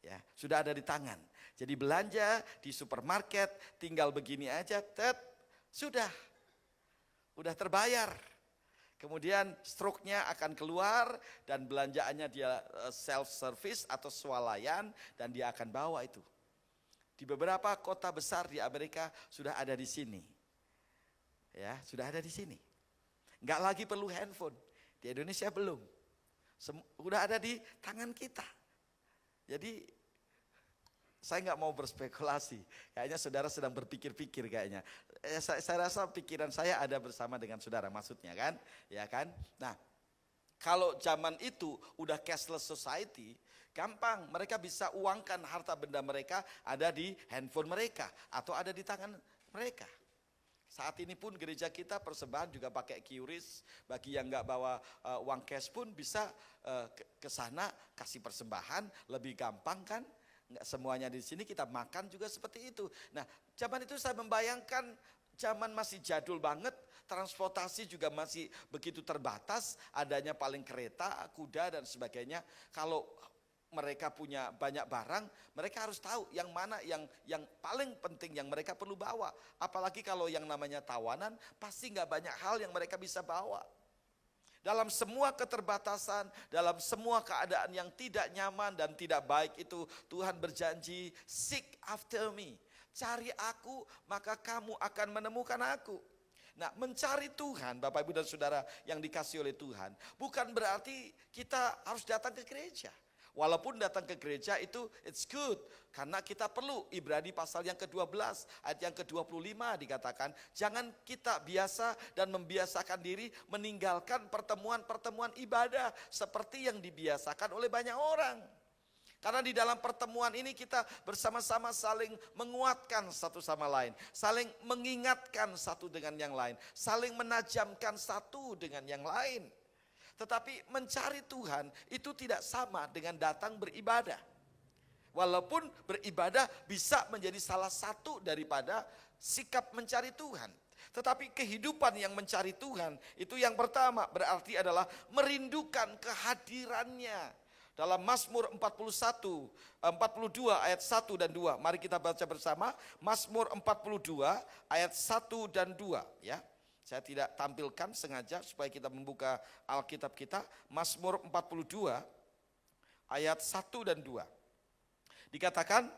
ya, sudah ada di tangan. Jadi belanja di supermarket, tinggal begini aja, sudah terbayar. Kemudian stroke-nya akan keluar dan belanjaannya dia self-service atau swalayan dan dia akan bawa itu. Di beberapa kota besar di Amerika sudah ada di sini. Ya, sudah ada di sini. Enggak lagi perlu handphone. Di Indonesia belum. Sudah ada di tangan kita. Jadi saya nggak mau berspekulasi, kayaknya saudara sedang berpikir-pikir kayaknya. Saya rasa pikiran saya ada bersama dengan saudara, maksudnya kan, ya kan. Nah, kalau zaman itu udah cashless society, gampang, mereka bisa uangkan harta benda mereka ada di handphone mereka atau ada di tangan mereka. Saat ini pun gereja kita persembahan juga pakai QRIS, bagi yang nggak bawa uang cash pun bisa ke sana kasih persembahan, lebih gampang kan? Nggak semuanya di sini kita makan juga seperti itu. Nah, zaman itu saya membayangkan zaman masih jadul banget, transportasi juga masih begitu terbatas, adanya paling kereta, kuda dan sebagainya. Kalau mereka punya banyak barang, mereka harus tahu yang mana yang paling penting yang mereka perlu bawa. Apalagi kalau yang namanya tawanan, pasti nggak banyak hal yang mereka bisa bawa. Dalam semua keterbatasan, dalam semua keadaan yang tidak nyaman dan tidak baik itu, Tuhan berjanji, seek after me. Cari aku, maka kamu akan menemukan aku. Nah, mencari Tuhan, Bapak Ibu dan Saudara yang dikasih oleh Tuhan, bukan berarti kita harus datang ke gereja. Walaupun datang ke gereja itu it's good, karena kita perlu. Ibrani pasal yang ke-12 ayat yang ke-25 dikatakan, jangan kita biasa dan membiasakan diri meninggalkan pertemuan-pertemuan ibadah seperti yang dibiasakan oleh banyak orang. Karena di dalam pertemuan ini kita bersama-sama saling menguatkan satu sama lain, saling mengingatkan satu dengan yang lain, saling menajamkan satu dengan yang lain. Tetapi mencari Tuhan itu tidak sama dengan datang beribadah. Walaupun beribadah bisa menjadi salah satu daripada sikap mencari Tuhan. Tetapi kehidupan yang mencari Tuhan itu yang pertama berarti adalah merindukan kehadirannya. Dalam Mazmur 42 ayat 1 dan 2. Mari kita baca bersama Mazmur 42 ayat 1 dan 2 ya. Saya tidak tampilkan sengaja supaya kita membuka Alkitab kita. Mazmur 42 ayat 1 dan 2. Dikatakan,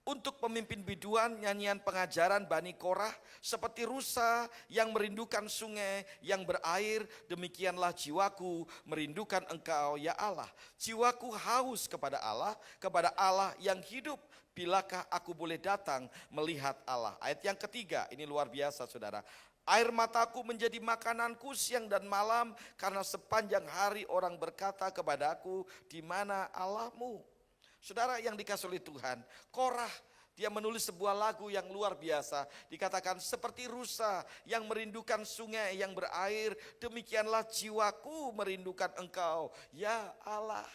untuk pemimpin biduan nyanyian pengajaran Bani Korah seperti rusa yang merindukan sungai yang berair, demikianlah jiwaku merindukan Engkau ya Allah. Jiwaku haus kepada Allah yang hidup. Bilakah aku boleh datang melihat Allah? Ayat yang ketiga, ini luar biasa saudara. Air mataku menjadi makananku siang dan malam, karena sepanjang hari orang berkata kepadaku, di mana Allahmu? Saudara yang dikasihi oleh Tuhan, Korah dia menulis sebuah lagu yang luar biasa. Dikatakan seperti rusa yang merindukan sungai yang berair, demikianlah jiwaku merindukan Engkau, ya Allah.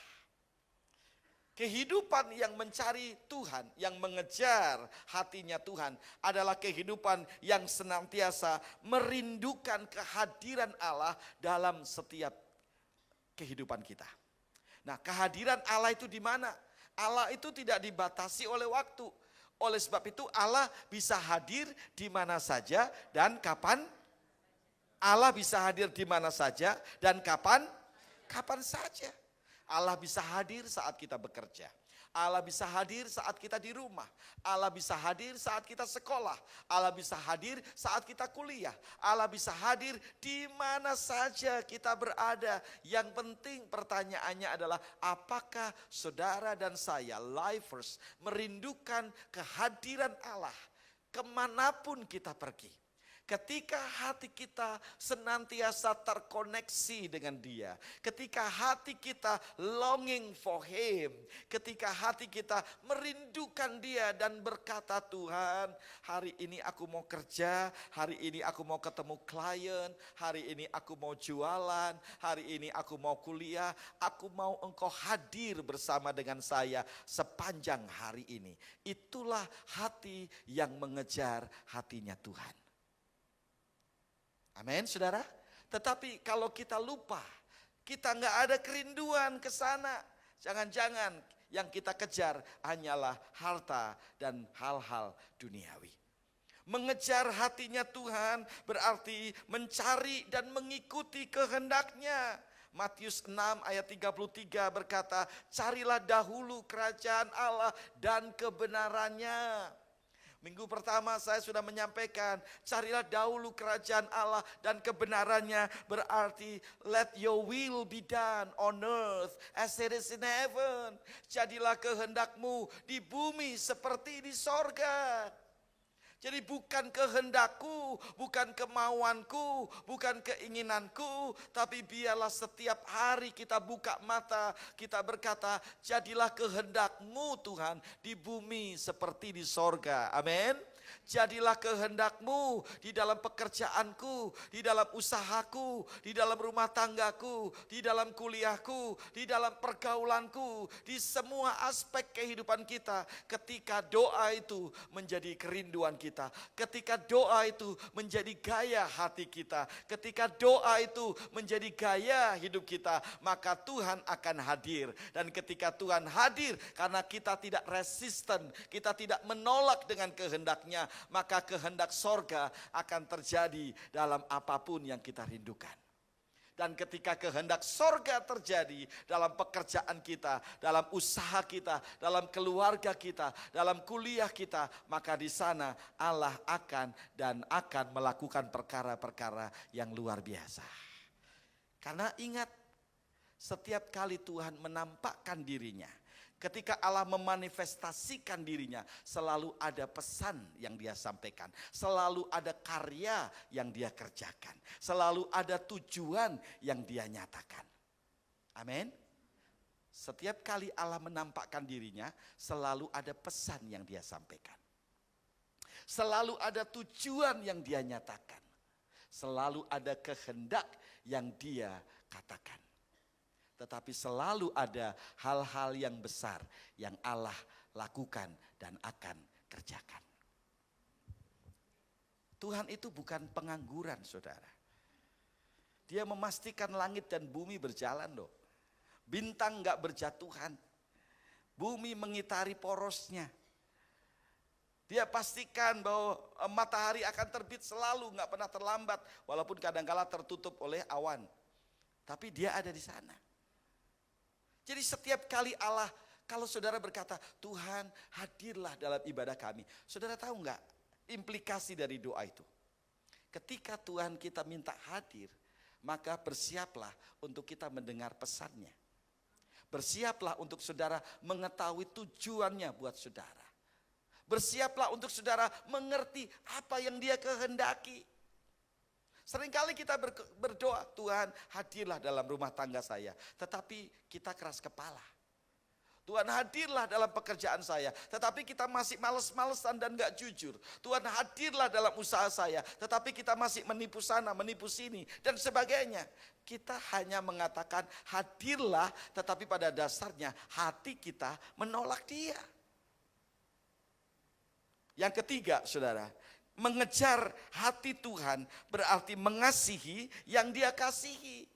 Kehidupan yang mencari Tuhan, yang mengejar hatinya Tuhan adalah kehidupan yang senantiasa merindukan kehadiran Allah dalam setiap kehidupan kita. Nah, kehadiran Allah itu di mana? Allah itu tidak dibatasi oleh waktu. Oleh sebab itu Allah bisa hadir di mana saja dan kapan. Allah bisa hadir di mana saja dan kapan saja. Allah bisa hadir saat kita bekerja. Allah bisa hadir saat kita di rumah. Allah bisa hadir saat kita sekolah. Allah bisa hadir saat kita kuliah. Allah bisa hadir di mana saja kita berada. Yang penting pertanyaannya adalah, apakah saudara dan saya, lifers, merindukan kehadiran Allah kemanapun kita pergi? Ketika hati kita senantiasa terkoneksi dengan Dia, ketika hati kita longing for Him, ketika hati kita merindukan Dia dan berkata, Tuhan, hari ini aku mau kerja, hari ini aku mau ketemu klien, hari ini aku mau jualan, hari ini aku mau kuliah, aku mau Engkau hadir bersama dengan saya sepanjang hari ini. Itulah hati yang mengejar hatinya Tuhan. Amin, saudara. Tetapi kalau kita lupa, kita nggak ada kerinduan ke sana, jangan-jangan yang kita kejar hanyalah harta dan hal-hal duniawi. Mengejar hatinya Tuhan berarti mencari dan mengikuti kehendaknya. Matius 6 ayat 33 berkata, carilah dahulu kerajaan Allah dan kebenarannya. Minggu pertama saya sudah menyampaikan, carilah dahulu kerajaan Allah dan kebenarannya, berarti let your will be done on earth as it is in heaven. Jadilah kehendakmu di bumi seperti di sorga. Jadi bukan kehendakku, bukan kemauanku, bukan keinginanku, tapi biarlah setiap hari kita buka mata, kita berkata, jadilah kehendakmu Tuhan di bumi seperti di sorga. Amin. jadilah kehendak-Mu di dalam pekerjaanku, di dalam usahaku, di dalam rumah tanggaku, di dalam kuliahku, di dalam pergaulanku, di semua aspek kehidupan kita. Ketika doa itu menjadi kerinduan kita, ketika doa itu menjadi gaya hati kita, ketika doa itu menjadi gaya hidup kita, maka Tuhan akan hadir. Dan ketika Tuhan hadir, karena kita tidak resisten, kita tidak menolak dengan kehendaknya, maka kehendak sorga akan terjadi dalam apapun yang kita rindukan. Dan ketika kehendak sorga terjadi dalam pekerjaan kita, dalam usaha kita, dalam keluarga kita, dalam kuliah kita, maka di sana Allah akan melakukan perkara-perkara yang luar biasa. Karena ingat, setiap kali Tuhan menampakkan dirinya, ketika Allah memanifestasikan dirinya, selalu ada pesan yang dia sampaikan, selalu ada karya yang dia kerjakan, selalu ada tujuan yang dia nyatakan. Amin. Setiap kali Allah menampakkan dirinya, selalu ada pesan yang dia sampaikan, selalu ada tujuan yang dia nyatakan, selalu ada kehendak yang dia katakan. Tetapi selalu ada hal-hal yang besar yang Allah lakukan dan akan kerjakan. Tuhan itu bukan pengangguran, saudara. Dia memastikan langit dan bumi berjalan loh. Bintang gak berjatuhan. Bumi mengitari porosnya. Dia pastikan bahwa matahari akan terbit selalu, gak pernah terlambat. Walaupun kadang-kala tertutup oleh awan. Tapi dia ada di sana. Jadi setiap kali Allah, kalau saudara berkata, Tuhan hadirlah dalam ibadah kami. Saudara tahu enggak implikasi dari doa itu? Ketika Tuhan kita minta hadir, maka bersiaplah untuk kita mendengar pesannya. Bersiaplah untuk saudara mengetahui tujuannya buat saudara. Bersiaplah untuk saudara mengerti apa yang dia kehendaki. Seringkali kita berdoa, Tuhan hadirlah dalam rumah tangga saya. Tetapi kita keras kepala. Tuhan hadirlah dalam pekerjaan saya. Tetapi kita masih males-malesan dan gak jujur. Tuhan hadirlah dalam usaha saya. Tetapi kita masih menipu sana, menipu sini dan sebagainya. Kita hanya mengatakan hadirlah, tetapi pada dasarnya hati kita menolak dia. Yang ketiga, saudara, mengejar hati Tuhan berarti mengasihi yang dia kasihi.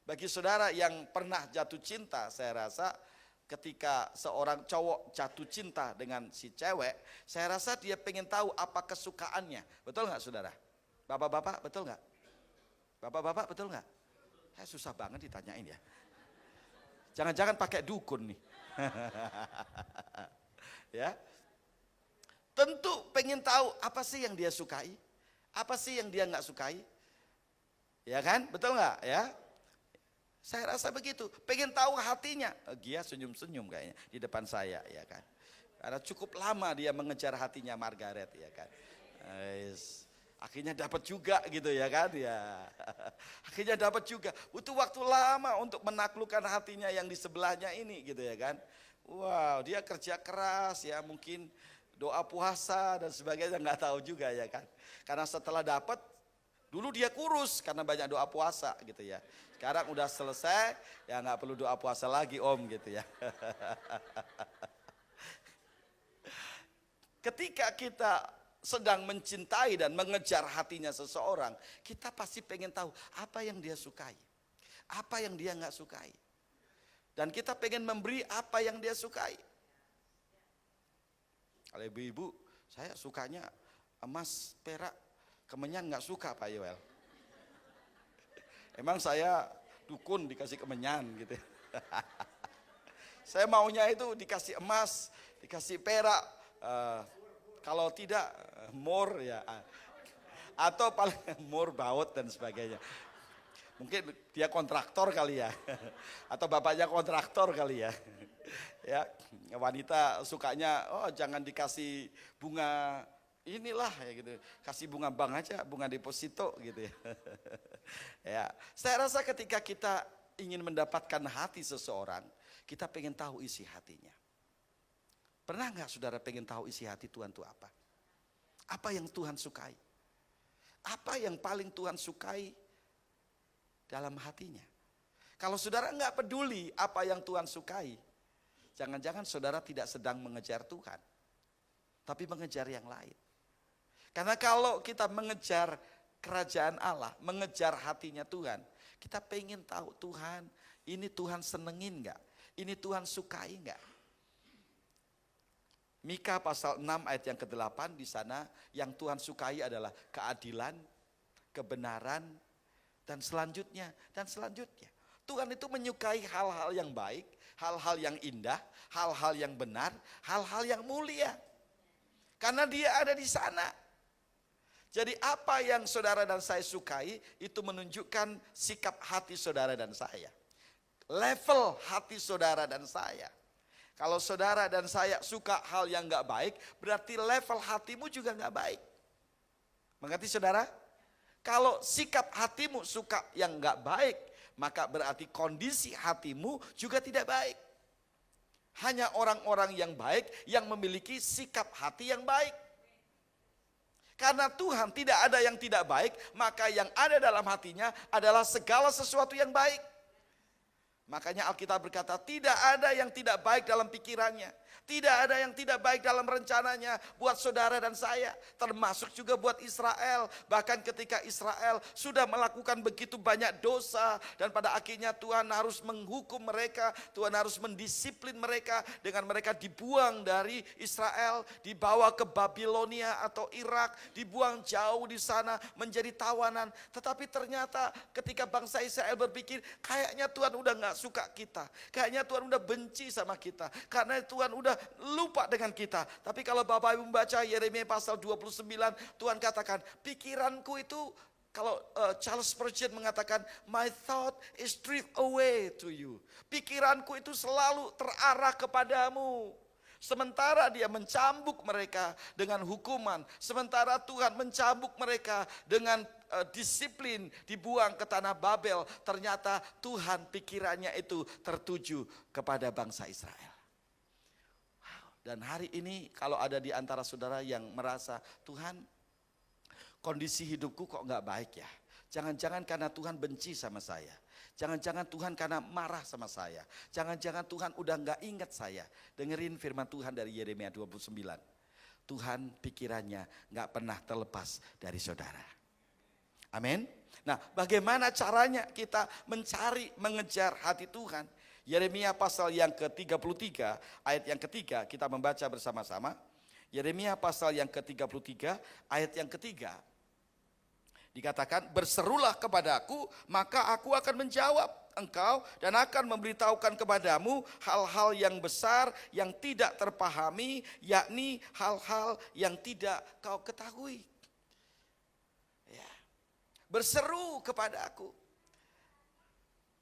Bagi saudara yang pernah jatuh cinta, saya rasa ketika seorang cowok jatuh cinta dengan si cewek, saya rasa dia pengen tahu apa kesukaannya. Betul gak saudara? Bapak-bapak betul gak? Bapak-bapak betul gak? Saya susah banget ditanyain ya. Jangan-jangan pakai dukun nih. Ya. Tentu pengen tahu apa sih yang dia sukai, apa sih yang dia nggak sukai, ya kan, betul nggak ya? Saya rasa begitu, pengen tahu hatinya. Dia senyum-senyum kayaknya di depan saya, ya kan? Karena cukup lama dia mengejar hatinya Margaret, ya kan? Akhirnya dapat juga gitu ya kan? Ya, akhirnya dapat juga. Butuh waktu lama untuk menaklukkan hatinya yang di sebelahnya ini, gitu ya kan? Wow, dia kerja keras ya, mungkin doa puasa dan sebagainya, nggak tahu juga ya kan. Karena setelah dapat, dulu dia kurus karena banyak doa puasa gitu ya. Sekarang udah selesai, ya nggak perlu doa puasa lagi om gitu ya. Ketika kita sedang mencintai dan mengejar hatinya seseorang, kita pasti pengen tahu apa yang dia sukai, apa yang dia nggak sukai. Dan kita pengen memberi apa yang dia sukai. Kalau ibu-ibu, saya sukanya emas, perak, kemenyan nggak suka Pak Yoel. Emang saya dukun dikasih kemenyan gitu. Saya maunya itu dikasih emas, dikasih perak, kalau tidak mur ya, atau paling mur baut dan sebagainya. Mungkin dia kontraktor kali ya, atau bapaknya kontraktor kali ya. Ya, wanita sukanya, oh jangan dikasih bunga inilah ya gitu, kasih bunga bank aja, bunga deposito gitu ya. Ya, saya rasa ketika kita ingin mendapatkan hati seseorang, kita pengen tahu isi hatinya. Pernah nggak saudara pengen tahu isi hati Tuhan itu apa? Apa yang Tuhan sukai? Apa yang paling Tuhan sukai dalam hatinya? Kalau saudara nggak peduli apa yang Tuhan sukai, jangan-jangan saudara tidak sedang mengejar Tuhan, tapi mengejar yang lain. Karena kalau kita mengejar kerajaan Allah, mengejar hatinya Tuhan, kita pengen tahu Tuhan, ini Tuhan senengin nggak? Ini Tuhan sukai nggak? Mika pasal 6 ayat yang ke-8 di sana yang Tuhan sukai adalah keadilan, kebenaran, dan selanjutnya. Tuhan itu menyukai hal-hal yang baik, hal-hal yang indah, hal-hal yang benar, hal-hal yang mulia. Karena dia ada di sana. Jadi apa yang saudara dan saya sukai itu menunjukkan sikap hati saudara dan saya. Level hati saudara dan saya. Kalau saudara dan saya suka hal yang gak baik, berarti level hatimu juga gak baik. Mengerti saudara? Kalau sikap hatimu suka yang gak baik, maka berarti kondisi hatimu juga tidak baik. Hanya orang-orang yang baik yang memiliki sikap hati yang baik. Karena Tuhan tidak ada yang tidak baik, maka yang ada dalam hatinya adalah segala sesuatu yang baik. Makanya Alkitab berkata tidak ada yang tidak baik dalam pikirannya. Tidak ada yang tidak baik dalam rencananya buat saudara dan saya. Termasuk juga buat Israel. Bahkan ketika Israel sudah melakukan begitu banyak dosa. Dan pada akhirnya Tuhan harus menghukum mereka. Tuhan harus mendisiplin mereka. Dengan mereka dibuang dari Israel. Dibawa ke Babilonia atau Irak. Dibuang jauh di sana menjadi tawanan. Tetapi ternyata ketika bangsa Israel berpikir kayaknya Tuhan udah gak suka kita. Kayaknya Tuhan udah benci sama kita. Karena Tuhan udah lupa dengan kita. Tapi kalau Bapak Ibu membaca Yeremia pasal 29, Tuhan katakan, pikiranku itu, kalau Charles Spurgeon mengatakan, my thought is drift away to you. Pikiranku itu selalu terarah kepadamu. Sementara dia mencambuk mereka dengan hukuman. Sementara Tuhan mencambuk mereka dengan disiplin, dibuang ke tanah Babel. Ternyata Tuhan pikirannya itu tertuju kepada bangsa Israel. Dan hari ini kalau ada di antara saudara yang merasa, Tuhan kondisi hidupku kok gak baik ya. Jangan-jangan karena Tuhan benci sama saya. Jangan-jangan Tuhan karena marah sama saya. Jangan-jangan Tuhan udah gak ingat saya. Dengerin firman Tuhan dari Yeremia 29. Tuhan pikirannya gak pernah terlepas dari saudara. Amin. Nah, bagaimana caranya kita mencari, mengejar hati Tuhan? Yeremia pasal yang ke-33 ayat yang ketiga kita membaca bersama-sama. Yeremia pasal yang ke-33 ayat yang ketiga. Dikatakan, berserulah kepadaku maka aku akan menjawab engkau dan akan memberitahukan kepadamu hal-hal yang besar yang tidak terpahami, yakni hal-hal yang tidak kau ketahui. Ya. Berseru kepadaku.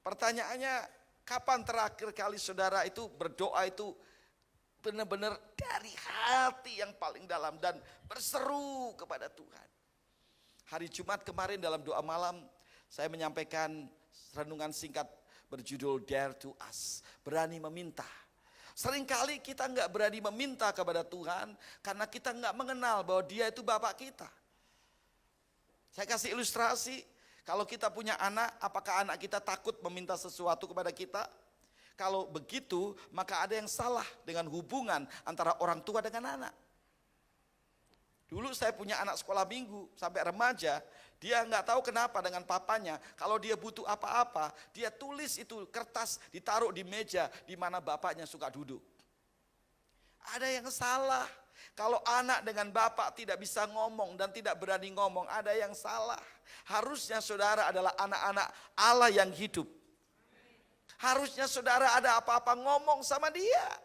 Pertanyaannya, kapan terakhir kali saudara itu berdoa itu benar-benar dari hati yang paling dalam dan berseru kepada Tuhan? Hari Jumat kemarin dalam doa malam saya menyampaikan renungan singkat berjudul Dare to Ask, berani meminta. Seringkali kita nggak berani meminta kepada Tuhan karena kita nggak mengenal bahwa Dia itu Bapak kita. Saya kasih ilustrasi. Kalau kita punya anak, apakah anak kita takut meminta sesuatu kepada kita? Kalau begitu, maka ada yang salah dengan hubungan antara orang tua dengan anak. Dulu saya punya anak sekolah minggu sampai remaja, dia nggak tahu kenapa dengan papanya. Kalau dia butuh apa-apa, dia tulis itu kertas ditaruh di meja di mana bapaknya suka duduk. Ada yang salah. Kalau anak dengan bapak tidak bisa ngomong dan tidak berani ngomong, ada yang salah. Harusnya saudara adalah anak-anak Allah yang hidup. Harusnya saudara ada apa-apa ngomong sama Dia.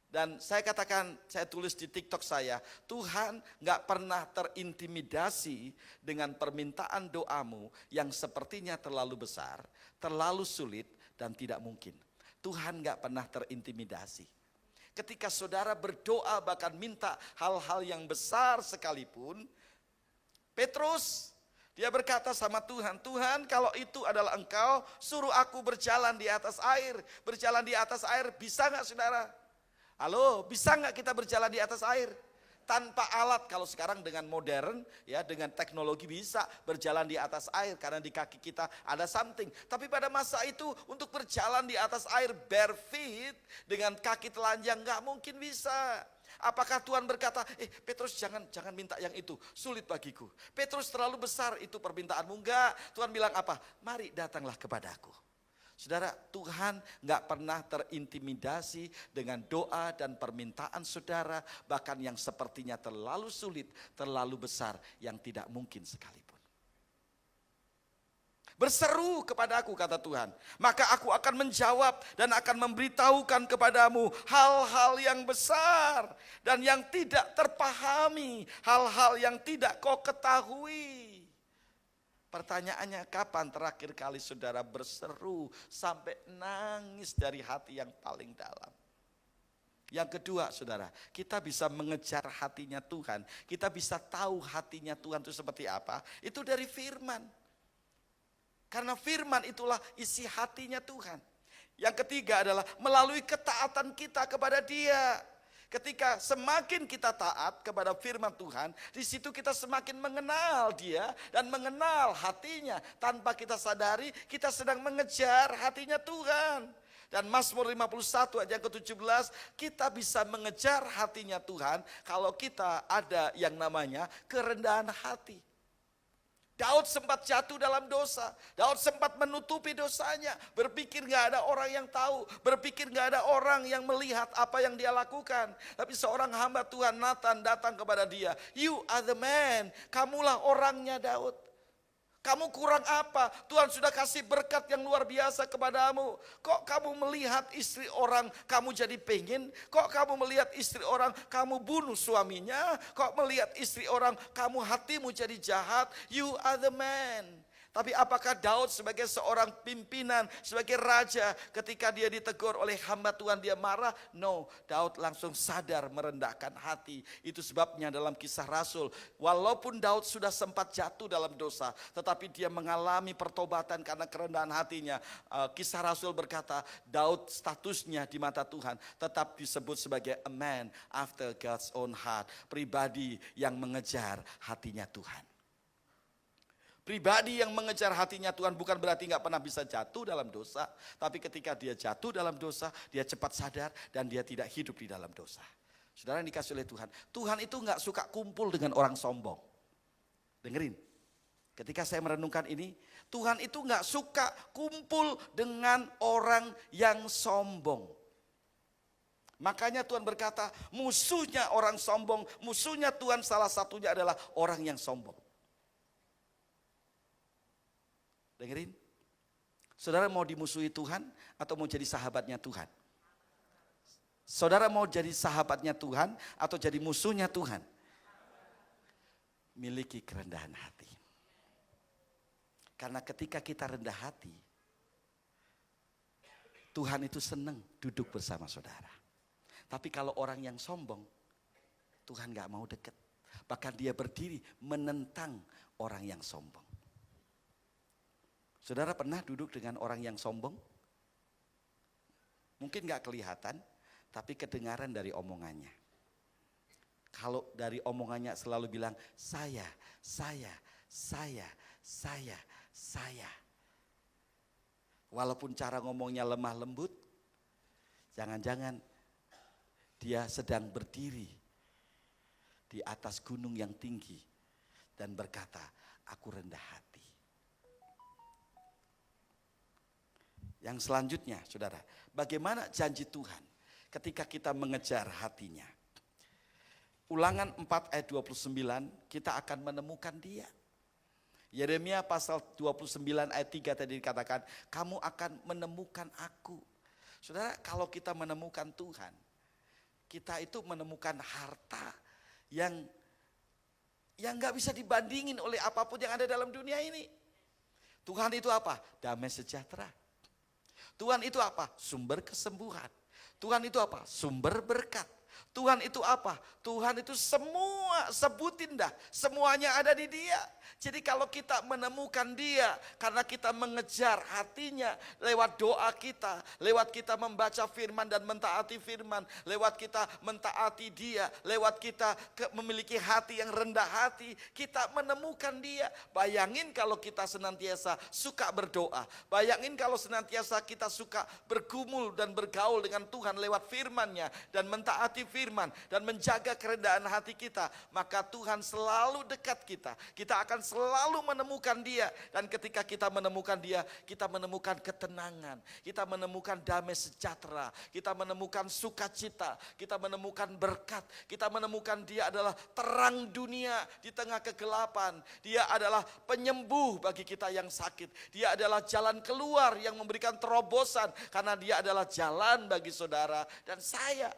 Dan saya katakan, saya tulis di TikTok saya, Tuhan gak pernah terintimidasi dengan permintaan doamu yang sepertinya terlalu besar, terlalu sulit, dan tidak mungkin. Tuhan gak pernah terintimidasi. Ketika saudara berdoa bahkan minta hal-hal yang besar sekalipun, Petrus, dia berkata sama Tuhan, Tuhan kalau itu adalah Engkau, suruh aku berjalan di atas air. Berjalan di atas air bisa gak saudara? Halo, bisa gak kita berjalan di atas air? tanpa alat. Kalau sekarang dengan modern ya, dengan teknologi bisa berjalan di atas air karena di kaki kita ada something. Tapi pada masa itu untuk berjalan di atas air bare feet dengan kaki telanjang nggak mungkin bisa. Apakah Tuhan berkata, Petrus jangan minta yang itu, sulit bagiku. Petrus terlalu besar itu permintaanmu. Enggak, Tuhan bilang apa? Mari datanglah kepadaku. Saudara, Tuhan gak pernah terintimidasi dengan doa dan permintaan saudara, bahkan yang sepertinya terlalu sulit, terlalu besar, yang tidak mungkin sekalipun. Berseru kepadaku, kata Tuhan, maka aku akan menjawab dan akan memberitahukan kepadamu hal-hal yang besar dan yang tidak terpahami, hal-hal yang tidak kau ketahui. Pertanyaannya, kapan terakhir kali saudara berseru sampai nangis dari hati yang paling dalam? Yang kedua, saudara, kita bisa mengejar hatinya Tuhan. Kita bisa tahu hatinya Tuhan itu seperti apa. Itu dari firman. Karena firman itulah isi hatinya Tuhan. Yang ketiga adalah melalui ketaatan kita kepada Dia. Ketika semakin kita taat kepada firman Tuhan, di situ kita semakin mengenal Dia dan mengenal hatinya. Tanpa kita sadari, kita sedang mengejar hatinya Tuhan. Dan Mazmur 51 ayat yang ke-17, kita bisa mengejar hatinya Tuhan kalau kita ada yang namanya kerendahan hati. Daud sempat jatuh dalam dosa. Daud sempat menutupi dosanya. Berpikir gak ada orang yang tahu. Berpikir gak ada orang yang melihat apa yang dia lakukan. Tapi seorang hamba Tuhan, Nathan, datang kepada dia. You are the man. Kamulah orangnya, Daud. Kamu kurang apa? Tuhan sudah kasih berkat yang luar biasa kepadamu. Kok kamu melihat istri orang kamu jadi pengen? Kok kamu melihat istri orang kamu bunuh suaminya? Kok melihat istri orang kamu hatimu jadi jahat? You are the man. Tapi apakah Daud sebagai seorang pimpinan, sebagai raja, ketika dia ditegur oleh hamba Tuhan dia marah? No, Daud langsung sadar merendahkan hati. Itu sebabnya dalam Kisah Rasul, walaupun Daud sudah sempat jatuh dalam dosa, tetapi dia mengalami pertobatan karena kerendahan hatinya. Kisah Rasul berkata, Daud statusnya di mata Tuhan tetap disebut sebagai a man after God's own heart. Pribadi yang mengejar hatinya Tuhan. Pribadi yang mengejar hatinya Tuhan bukan berarti gak pernah bisa jatuh dalam dosa. Tapi ketika dia jatuh dalam dosa, dia cepat sadar dan dia tidak hidup di dalam dosa. Saudara yang dikasih oleh Tuhan, Tuhan itu gak suka kumpul dengan orang sombong. Dengerin, ketika saya merenungkan ini, Tuhan itu gak suka kumpul dengan orang yang sombong. Makanya Tuhan berkata, musuhnya orang sombong, musuhnya Tuhan salah satunya adalah orang yang sombong. Dengerin, saudara mau dimusuhi Tuhan atau mau jadi sahabatnya Tuhan? Saudara mau jadi sahabatnya Tuhan atau jadi musuhnya Tuhan? Miliki kerendahan hati. Karena ketika kita rendah hati, Tuhan itu senang duduk bersama saudara. Tapi kalau orang yang sombong, Tuhan gak mau dekat. Bahkan dia berdiri menentang orang yang sombong. Saudara pernah duduk dengan orang yang sombong? Mungkin gak kelihatan, tapi kedengaran dari omongannya. Kalau dari omongannya selalu bilang, saya. Walaupun cara ngomongnya lemah lembut, jangan-jangan dia sedang berdiri di atas gunung yang tinggi dan berkata, aku rendah hati. Yang selanjutnya, saudara, bagaimana janji Tuhan ketika kita mengejar hatinya? Ulangan 4 ayat 29, kita akan menemukan Dia. Yeremia pasal 29 ayat 3 tadi dikatakan, kamu akan menemukan aku. Saudara, kalau kita menemukan Tuhan, kita itu menemukan harta yang gak bisa dibandingin oleh apapun yang ada dalam dunia ini. Tuhan itu apa? Damai sejahtera. Tuhan itu apa? Sumber kesembuhan. Tuhan itu apa? Sumber berkat. Tuhan itu apa? Tuhan itu semua, sebutin dah, semuanya ada di Dia. Jadi kalau kita menemukan Dia, karena kita mengejar hatinya lewat doa kita, lewat kita membaca firman dan mentaati firman, lewat kita mentaati Dia, lewat kita memiliki hati yang rendah hati, kita menemukan Dia. Bayangin kalau kita senantiasa suka berdoa, bayangin kalau senantiasa kita suka bergumul dan bergaul dengan Tuhan lewat firman-Nya dan mentaati firman dan menjaga kerendahan hati kita, maka Tuhan selalu dekat kita. Kita akan selalu menemukan Dia, dan ketika kita menemukan Dia, kita menemukan ketenangan, kita menemukan damai sejahtera, kita menemukan sukacita, kita menemukan berkat, kita menemukan Dia adalah terang dunia di tengah kegelapan. Dia adalah penyembuh bagi kita yang sakit. Dia adalah jalan keluar yang memberikan terobosan, karena Dia adalah jalan bagi saudara dan saya.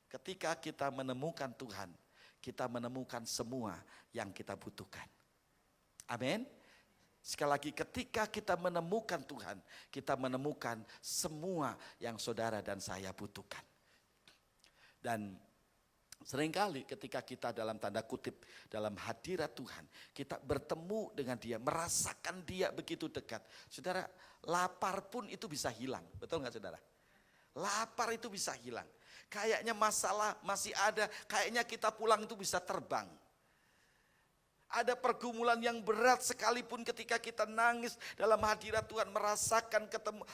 Ketika kita menemukan Tuhan, kita menemukan semua yang kita butuhkan. Amin. Sekali lagi, ketika kita menemukan Tuhan, kita menemukan semua yang saudara dan saya butuhkan. Dan seringkali ketika kita dalam tanda kutip dalam hadirat Tuhan, kita bertemu dengan Dia, merasakan Dia begitu dekat. Saudara, lapar pun itu bisa hilang, betul gak saudara? Lapar itu bisa hilang. Kayaknya masalah masih ada, kayaknya kita pulang itu bisa terbang. Ada pergumulan yang berat sekalipun ketika kita nangis dalam hadirat Tuhan, merasakan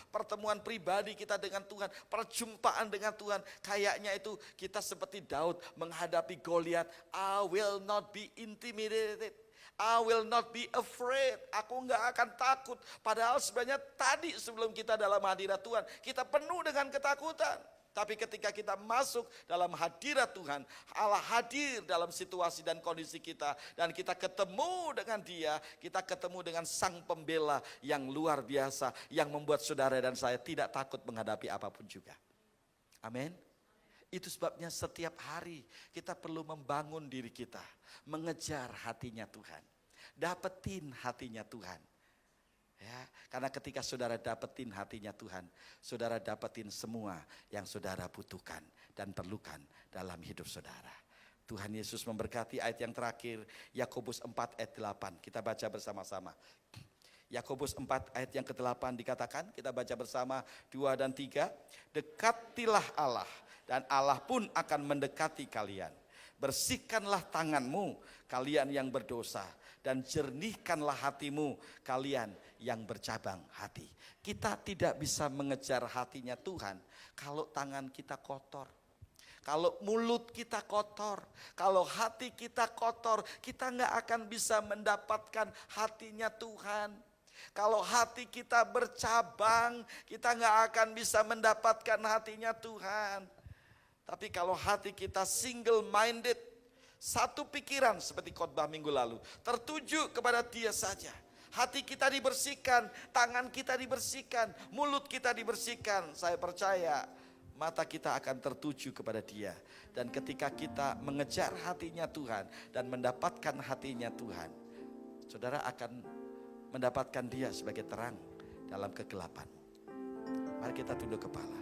pertemuan pribadi kita dengan Tuhan, perjumpaan dengan Tuhan. Kayaknya itu kita seperti Daud menghadapi Goliat. I will not be intimidated. I will not be afraid. Aku enggak akan takut. Padahal sebenarnya tadi sebelum kita dalam hadirat Tuhan, kita penuh dengan ketakutan. Tapi ketika kita masuk dalam hadirat Tuhan, Allah hadir dalam situasi dan kondisi kita, dan kita ketemu dengan Dia, kita ketemu dengan Sang Pembela yang luar biasa, yang membuat saudara dan saya tidak takut menghadapi apapun juga. Amin. Itu sebabnya setiap hari kita perlu membangun diri kita, mengejar hatinya Tuhan, dapetin hatinya Tuhan. Ya, karena ketika saudara dapetin hatinya Tuhan, saudara dapetin semua yang saudara butuhkan dan perlukan dalam hidup saudara. Tuhan Yesus memberkati. Ayat yang terakhir, Yakobus 4 ayat 8. Kita baca bersama-sama. Yakobus 4 ayat yang ke-8 dikatakan, kita baca bersama 2 dan 3. Dekatilah Allah, dan Allah pun akan mendekati kalian. Bersihkanlah tanganmu, kalian yang berdosa, dan jernihkanlah hatimu, kalian yang bercabang hati. Kita tidak bisa mengejar hatinya Tuhan kalau tangan kita kotor, kalau mulut kita kotor, kalau hati kita kotor, kita nggak akan bisa mendapatkan hatinya Tuhan. Kalau hati kita bercabang, kita nggak akan bisa mendapatkan hatinya Tuhan. Tapi kalau hati kita single minded, satu pikiran seperti khotbah minggu lalu, tertuju kepada Dia saja. Hati kita dibersihkan, tangan kita dibersihkan, mulut kita dibersihkan. Saya percaya mata kita akan tertuju kepada Dia. Dan ketika kita mengejar hatinya Tuhan dan mendapatkan hatinya Tuhan, saudara akan mendapatkan Dia sebagai terang dalam kegelapan. Mari kita tunduk kepala.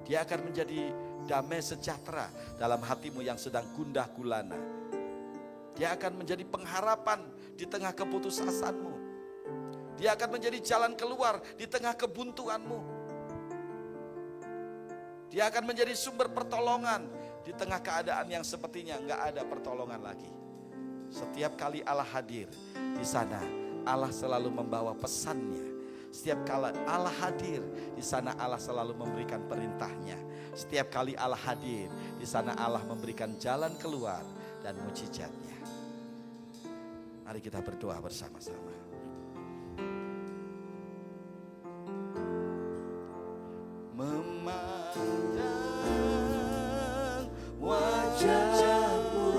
Dia akan menjadi damai sejahtera dalam hatimu yang sedang gundah gulana. Dia akan menjadi pengharapan di tengah keputusasaan. Dia akan menjadi jalan keluar di tengah kebuntuanmu. Dia akan menjadi sumber pertolongan di tengah keadaan yang sepertinya enggak ada pertolongan lagi. Setiap kali Allah hadir di sana, Allah selalu membawa pesannya. Setiap kali Allah hadir di sana, Allah selalu memberikan perintahnya. Setiap kali Allah hadir di sana, Allah memberikan jalan keluar dan mujizatnya. Mari kita berdoa bersama-sama. Memandang wajahmu,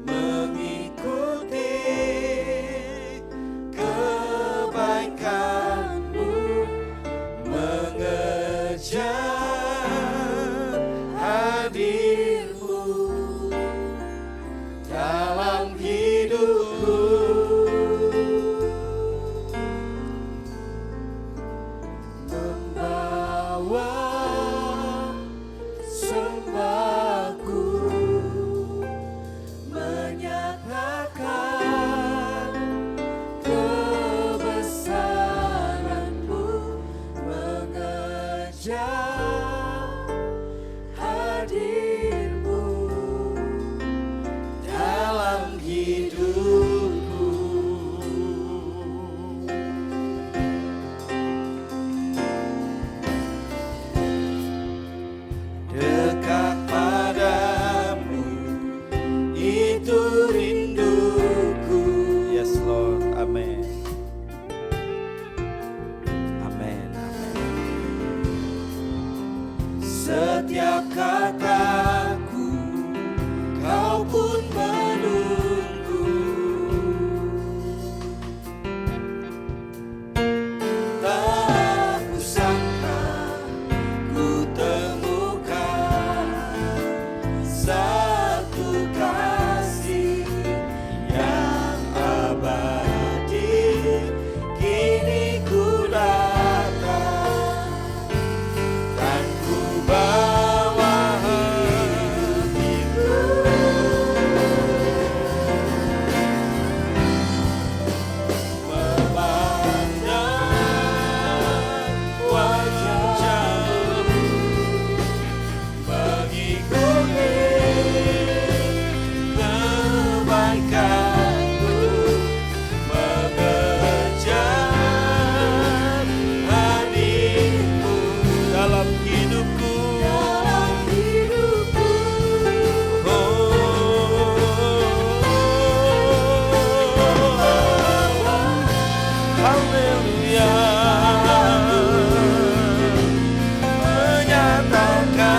mengikuti kebaikanmu, mengejar hadirmu dalam hidupku. Membawa mengejar hadir-Mu dalam hidupku. Dekat padamu, itu rinduku. Yes Lord, amin. Amin, amin. Setiap kataku, Kau pun menunggu. Tak kusangka ku temukan satu kasih yang abadi. Kini ku datang dan ku bawa hatiku. Memandang wajah-Mu, mengikuti kebaikan-Mu, mengejar hadir-Mu Dalam hidupku, dalam hidupku. haleluya, Menyatakan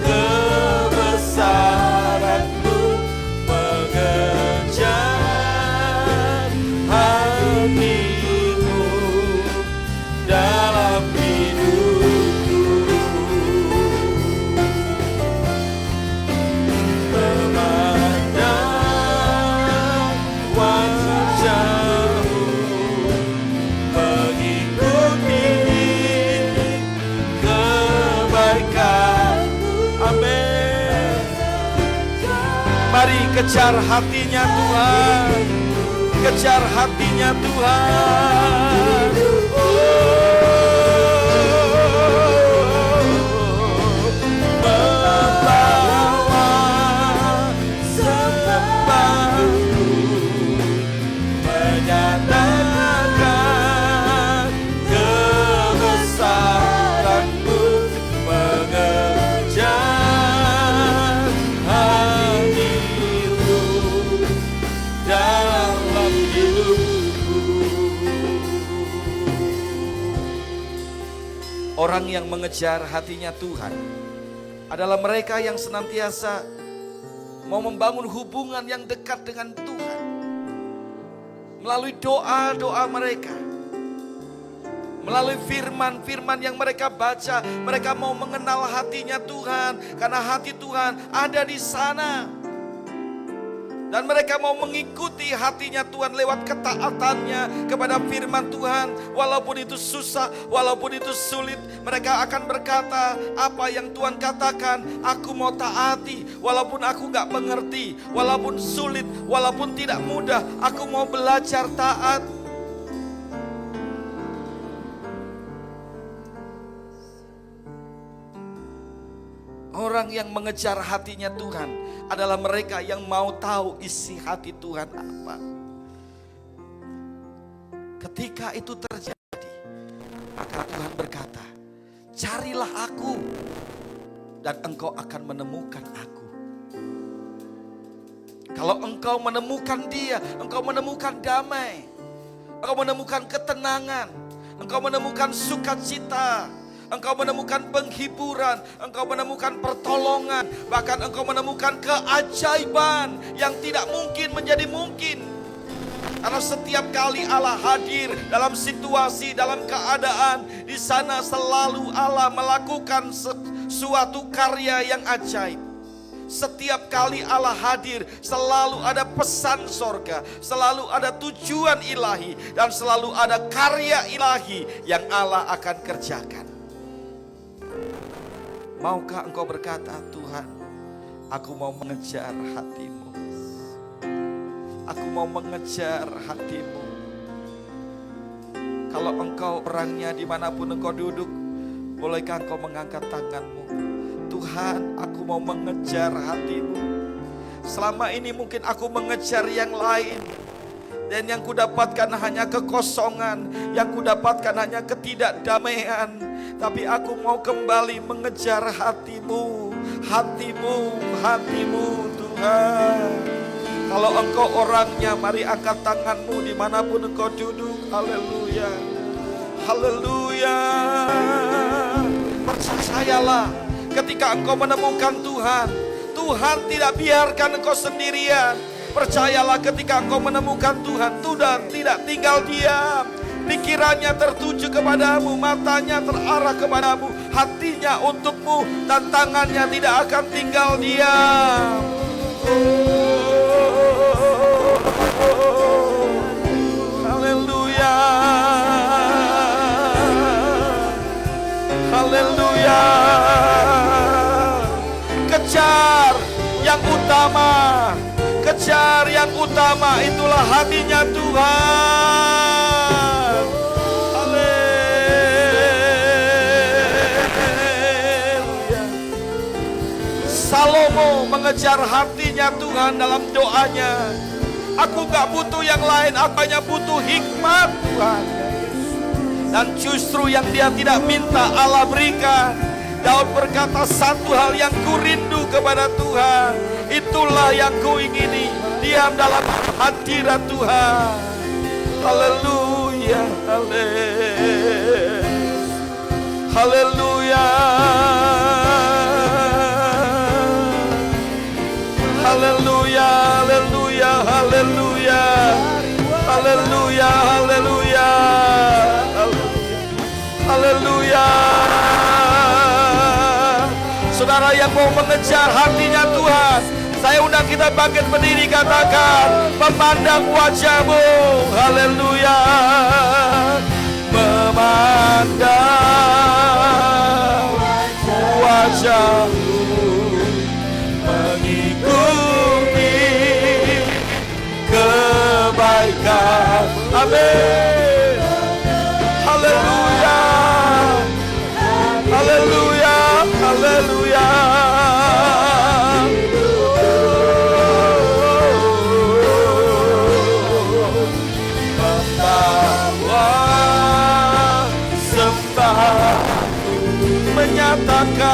kebesaran-Mu, mengejar hati-Mu dalam hidupku. Memandang wajah-Mu, mengikuti kebaikan-Mu. amin. Mari kejar hatinya Tuhan, kejar hatinya Tuhan. Membawa sembahku, menyatakan kebesaran-Mu, mengejar hadir-Mu dalam hidupku. Orang yang mengejar hatinya Tuhan adalah mereka yang senantiasa mau membangun hubungan yang dekat dengan Tuhan. Melalui doa-doa mereka, melalui firman-firman yang mereka baca, mereka mau mengenal hatinya Tuhan. Karena hati Tuhan ada di sana. Dan mereka mau mengikuti hatinya Tuhan lewat ketaatannya kepada firman Tuhan. Walaupun itu susah, walaupun itu sulit, mereka akan berkata, apa yang Tuhan katakan, aku mau taati. Walaupun aku gak mengerti, walaupun sulit, walaupun tidak mudah, aku mau belajar taat. Orang yang mengejar hatinya Tuhan adalah mereka yang mau tahu isi hati Tuhan apa. Ketika itu terjadi, maka Tuhan berkata, carilah aku dan engkau akan menemukan aku. Kalau engkau menemukan Dia, engkau menemukan damai, engkau menemukan ketenangan, engkau menemukan sukacita, engkau menemukan penghiburan, engkau menemukan pertolongan, bahkan engkau menemukan keajaiban yang tidak mungkin menjadi mungkin. Karena setiap kali Allah hadir dalam situasi, dalam keadaan, di sana selalu Allah melakukan suatu karya yang ajaib. Setiap kali Allah hadir, selalu ada pesan sorga, selalu ada tujuan ilahi, dan selalu ada karya ilahi yang Allah akan kerjakan. Maukah engkau berkata, Tuhan, aku mau mengejar hati-Mu. Aku mau mengejar hati-Mu. Kalau engkau orangnya dimanapun engkau duduk, bolehkah engkau mengangkat tanganmu? Tuhan, aku mau mengejar hatimu. Selama ini mungkin aku mengejar yang lain, dan yang kudapatkan hanya kekosongan, yang kudapatkan hanya ketidakdamaian. Tapi aku mau kembali mengejar hatimu, hatimu, hatimu Tuhan. Kalau engkau orangnya, mari angkat tanganmu dimanapun engkau duduk. Haleluya, haleluya. Percayalah, ketika engkau menemukan Tuhan, Tuhan tidak biarkan engkau sendirian. Percayalah, ketika engkau menemukan Tuhan, Tuhan tidak tinggal diam. Pikirannya tertuju kepadamu, matanya terarah kepadamu, hatinya untukmu, dan tangannya tidak akan tinggal diam. Haleluya, haleluya. Kejar yang utama, kejar yang utama, itulah hatinya Tuhan. Haleluya. Salomo mengejar hatinya Tuhan dalam doanya. Aku gak butuh yang lain, aku hanya butuh hikmat Tuhan. Dan justru yang dia tidak minta, Allah berikan. Daud berkata, satu hal yang ku rindu kepada Tuhan, itulah yang ku ingini, diam dalam hadirat Tuhan. Haleluya, haleluya, haleluya, haleluya, haleluya, haleluya, haleluya, haleluya. Saudara yang mau mengejar hatinya Tuhan, saya undang kita bangkit berdiri, katakan, memandang wajah-Mu. Haleluya. Memandang wajah-Mu, mengikuti kebaikan. Amin. Haleluya. Haleluya. Haleluya. Membawa sembah, menyatakan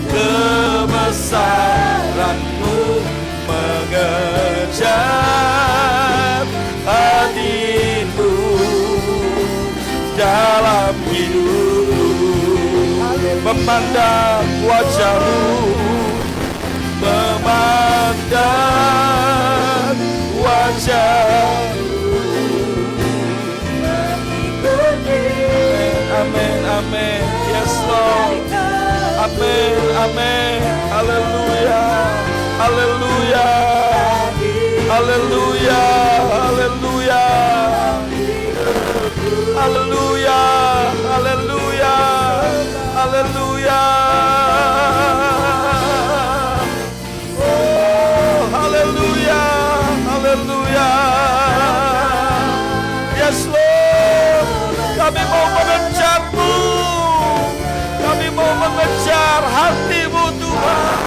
kebesaran-Mu, mengejar hati-Mu dalam hidupku. Memandang wajah-Mu, memandang wajah-Mu. Amin, amin. Yes Lord. Amin, amin. Haleluya, haleluya, haleluya, haleluya, haleluya, haleluya, haleluya. Oh, haleluya, haleluya. Yes Lord, kami mau mengejar-Mu, kami mau mengejar hati-Mu Tuhan.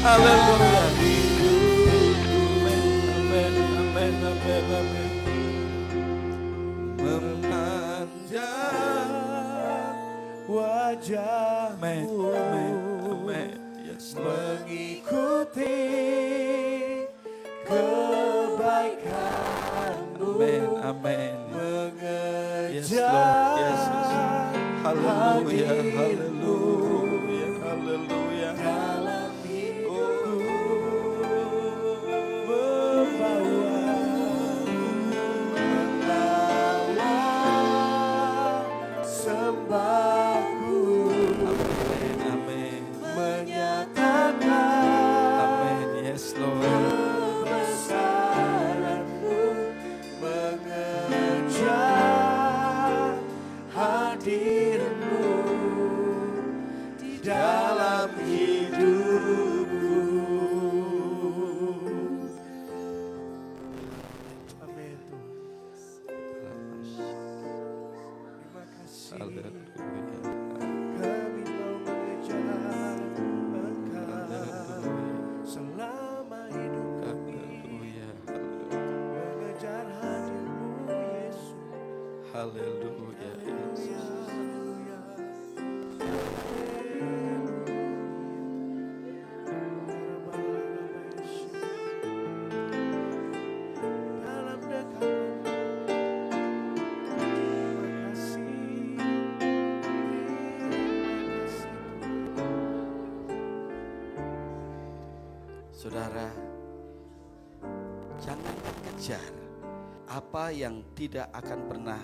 Haleluya. Amin, amin, amin, amin. Memandang wajah-Mu, amin, amin. Yes, mengikuti kebaikan-Mu. Amin, amin. Yes, Lord. Yes, yes. Haleluya, haleluya, haleluya. Dalam hidupku membawa sembahku. Amin, amin. Menyatakan. Amin, yes Lord. Haleluya Yesus. Dalam dekatan, terima kasih, Saudara, jangan kejar apa yang tidak akan pernah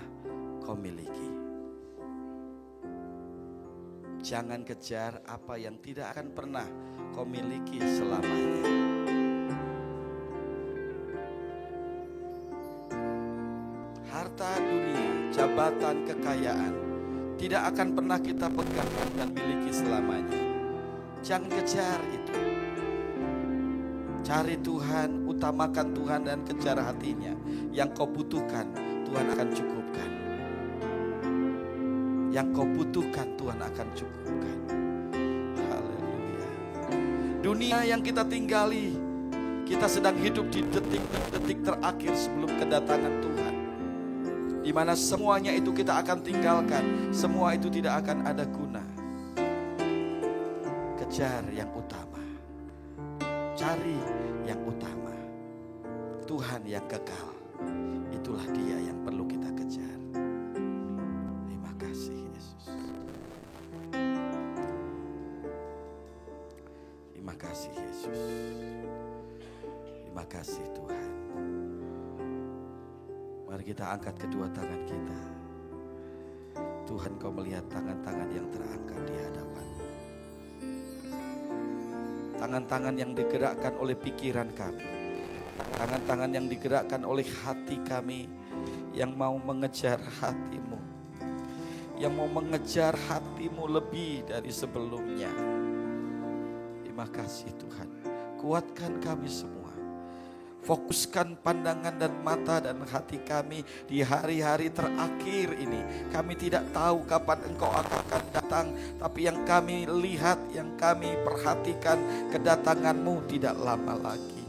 kau miliki. Jangan kejar apa yang tidak akan pernah kau miliki selamanya. Harta dunia, jabatan, kekayaan tidak akan pernah kita pegang dan miliki selamanya. Jangan kejar itu. Cari Tuhan, utamakan Tuhan dan kejar hatinya. Yang kau butuhkan, Tuhan akan cukupkan. Yang kau butuhkan, Tuhan akan cukupkan. Haleluya. Dunia yang kita tinggali, kita sedang hidup di detik-detik terakhir sebelum kedatangan Tuhan, di mana semuanya itu kita akan tinggalkan. Semua itu tidak akan ada guna. Kejar yang utama. Cari yang utama. Tuhan yang kekal. Itulah Dia yang perlu kita kejar. Terima kasih Yesus. Terima kasih Yesus. Terima kasih Tuhan. Mari kita angkat kedua tangan kita. Tuhan, Kau melihat tangan-tangan yang terangkat di hadapan. Tangan-tangan yang digerakkan oleh pikiran kami. Tangan-tangan yang digerakkan oleh hati kami, yang mau mengejar hati-Mu, yang mau mengejar hati-Mu lebih dari sebelumnya. Terima kasih Tuhan. Kuatkan kami semua. Fokuskan pandangan dan mata dan hati kami di hari-hari terakhir ini. Kami tidak tahu kapan Engkau akan datang, tapi yang kami lihat, yang kami perhatikan, kedatangan-Mu tidak lama lagi.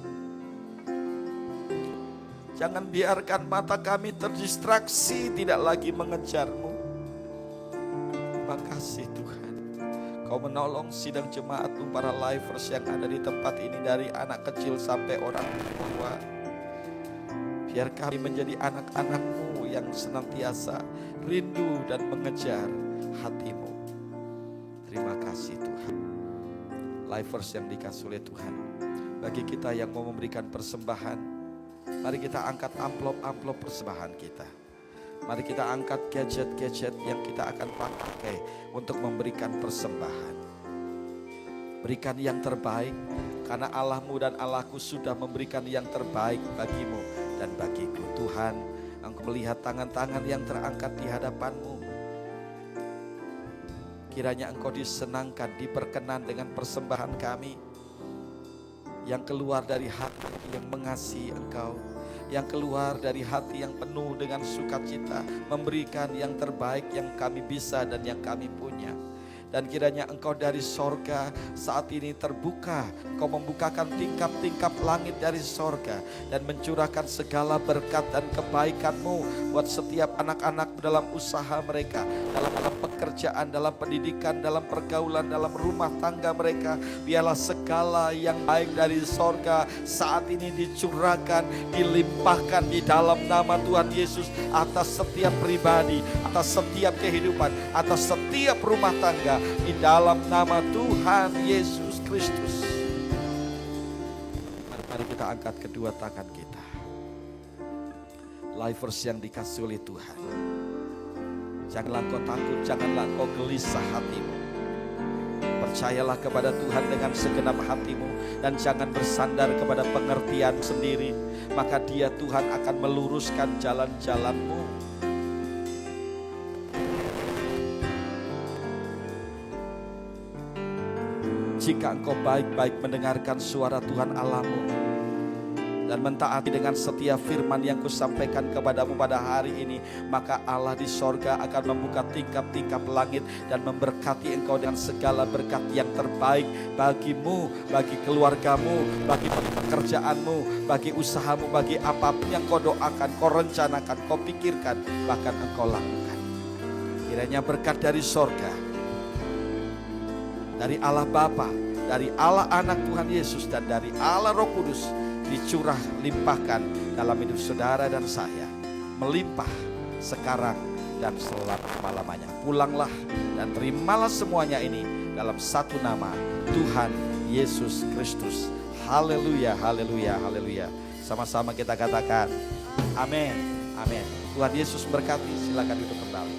Jangan biarkan mata kami terdistraksi, tidak lagi mengejar-Mu. Terima kasih Tuhan. Kau menolong sidang jemaat-Mu, para lifers yang ada di tempat ini, dari anak kecil sampai orang tua. Biar kami menjadi anak-anak-Mu yang senantiasa rindu dan mengejar hati-Mu. Terima kasih Tuhan. Lifers yang dikasih oleh Tuhan, bagi kita yang mau memberikan persembahan, mari kita angkat amplop-amplop persembahan kita. Mari kita angkat gadget-gadget yang kita akan pakai untuk memberikan persembahan. Berikan yang terbaik, karena Allah-Mu dan Allah-Ku sudah memberikan yang terbaik bagimu dan bagiku. Tuhan, Engkau melihat tangan-tangan yang terangkat di hadapan-Mu. Kiranya Engkau disenangkan, diperkenan dengan persembahan kami, yang keluar dari hati yang mengasihi Engkau, yang keluar dari hati yang penuh dengan sukacita, memberikan yang terbaik yang kami bisa dan yang kami punya. Dan kiranya Engkau dari sorga saat ini terbuka, Engkau membukakan tingkap-tingkap langit dari sorga dan mencurahkan segala berkat dan kebaikan-Mu buat setiap anak-anak dalam usaha mereka, dalam pekerjaan, dalam pendidikan, dalam pergaulan, dalam rumah tangga mereka. Biarlah segala yang baik dari sorga saat ini dicurahkan, dilimpahkan di dalam nama Tuhan Yesus atas setiap pribadi, atas setiap kehidupan, atas setiap rumah tangga, di dalam nama Tuhan Yesus Kristus. Mari kita angkat kedua tangan kita. Lifers yang dikasih oleh Tuhan, janganlah kau takut, janganlah kau gelisah hatimu. Percayalah kepada Tuhan dengan segenap hatimu dan jangan bersandar kepada pengertian sendiri. Maka Dia, Tuhan, akan meluruskan jalan-jalanmu. Jika engkau baik-baik mendengarkan suara Tuhan Allahmu, dan mentaati dengan setia firman yang kusampaikan kepadamu pada hari ini, maka Allah di sorga akan membuka tingkap-tingkap langit dan memberkati engkau dengan segala berkat yang terbaik bagimu, bagi keluargamu, bagi pekerjaanmu, bagi usahamu, bagi apapun yang kau doakan, kau rencanakan, kau pikirkan, bahkan engkau lakukan. Kiranya berkat dari sorga, dari Allah Bapa, dari Allah Anak Tuhan Yesus, dan dari Allah Roh Kudus dicurah limpahkan dalam hidup saudara dan saya, melimpah sekarang dan selama-lamanya. Pulanglah dan terimalah semuanya ini dalam satu nama, Tuhan Yesus Kristus. Haleluya, haleluya, haleluya. Sama-sama kita katakan amin, amin. Tuhan Yesus berkati. Silakan duduk kembali.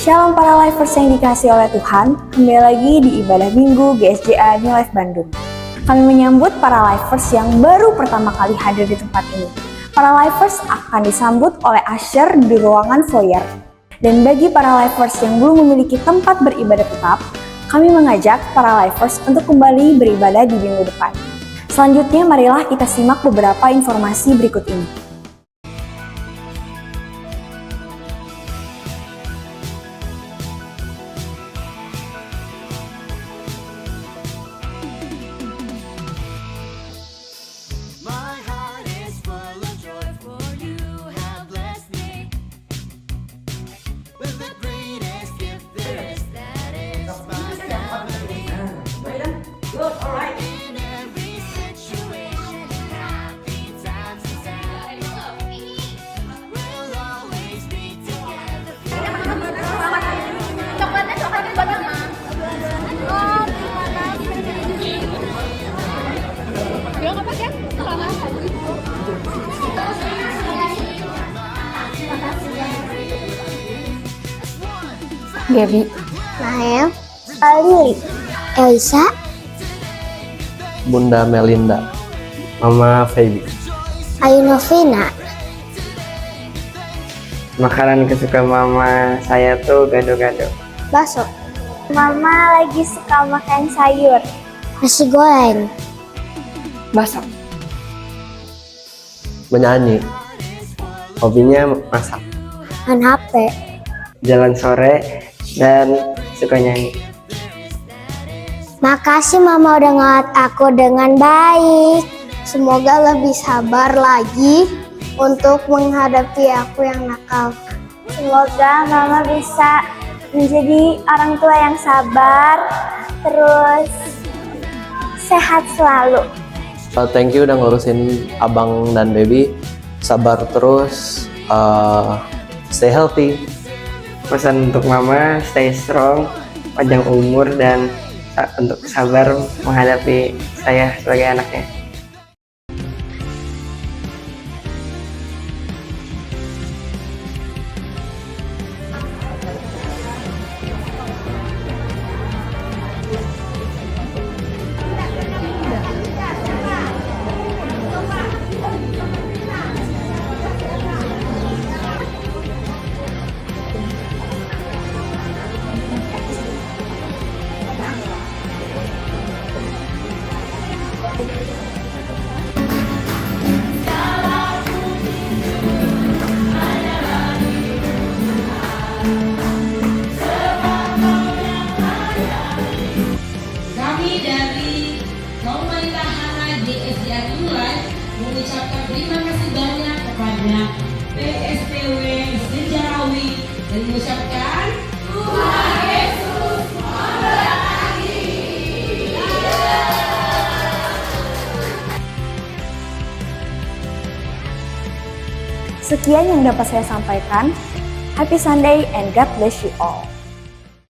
Shalom para lifers yang dikasihi oleh Tuhan, kembali lagi di ibadah minggu GSJA New Life Bandung. Kami menyambut para lifers yang baru pertama kali hadir di tempat ini. Para lifers akan disambut oleh usher di ruangan foyer. Dan bagi para lifers yang belum memiliki tempat beribadah tetap, kami mengajak para lifers untuk kembali beribadah di minggu depan. Selanjutnya marilah kita simak beberapa informasi berikut ini. My heart is full of joy, for you have blessed me with the greatest gift there is, that is my family. In every situation, in happy times and sad, we'll always be together. Coklatnya buat mama. Oh, gimana? Bilang apa kan? Selamat hari. Gaby, Nael, Lili, Elisa, Bunda Melinda, Mama Feby. Ayu Novina. Makanan kesukaan mama saya tuh gado-gado. Bakso, Mama lagi suka makan sayur. nasi goreng, Masak. Menyanyi. Hobinya masak, main HP. jalan sore, dan suka nyanyi. Makasih Mama udah ngeliat aku dengan baik. Semoga lebih sabar lagi untuk menghadapi aku yang nakal. Semoga Mama bisa menjadi orang tua yang sabar, terus sehat selalu. Thank you udah ngurusin abang dan baby. Sabar terus, stay healthy. Pesan untuk mama, stay strong, panjang umur, dan untuk sabar menghadapi saya sebagai anaknya. Kami dari pemerintahan GSJA New Life mengucapkan terima kasih banyak kepada PSTW Sejarawi dan mengucapkan Tuhan Yesus memberkati. Sekian yang dapat saya sampaikan. Happy Sunday and God bless you all.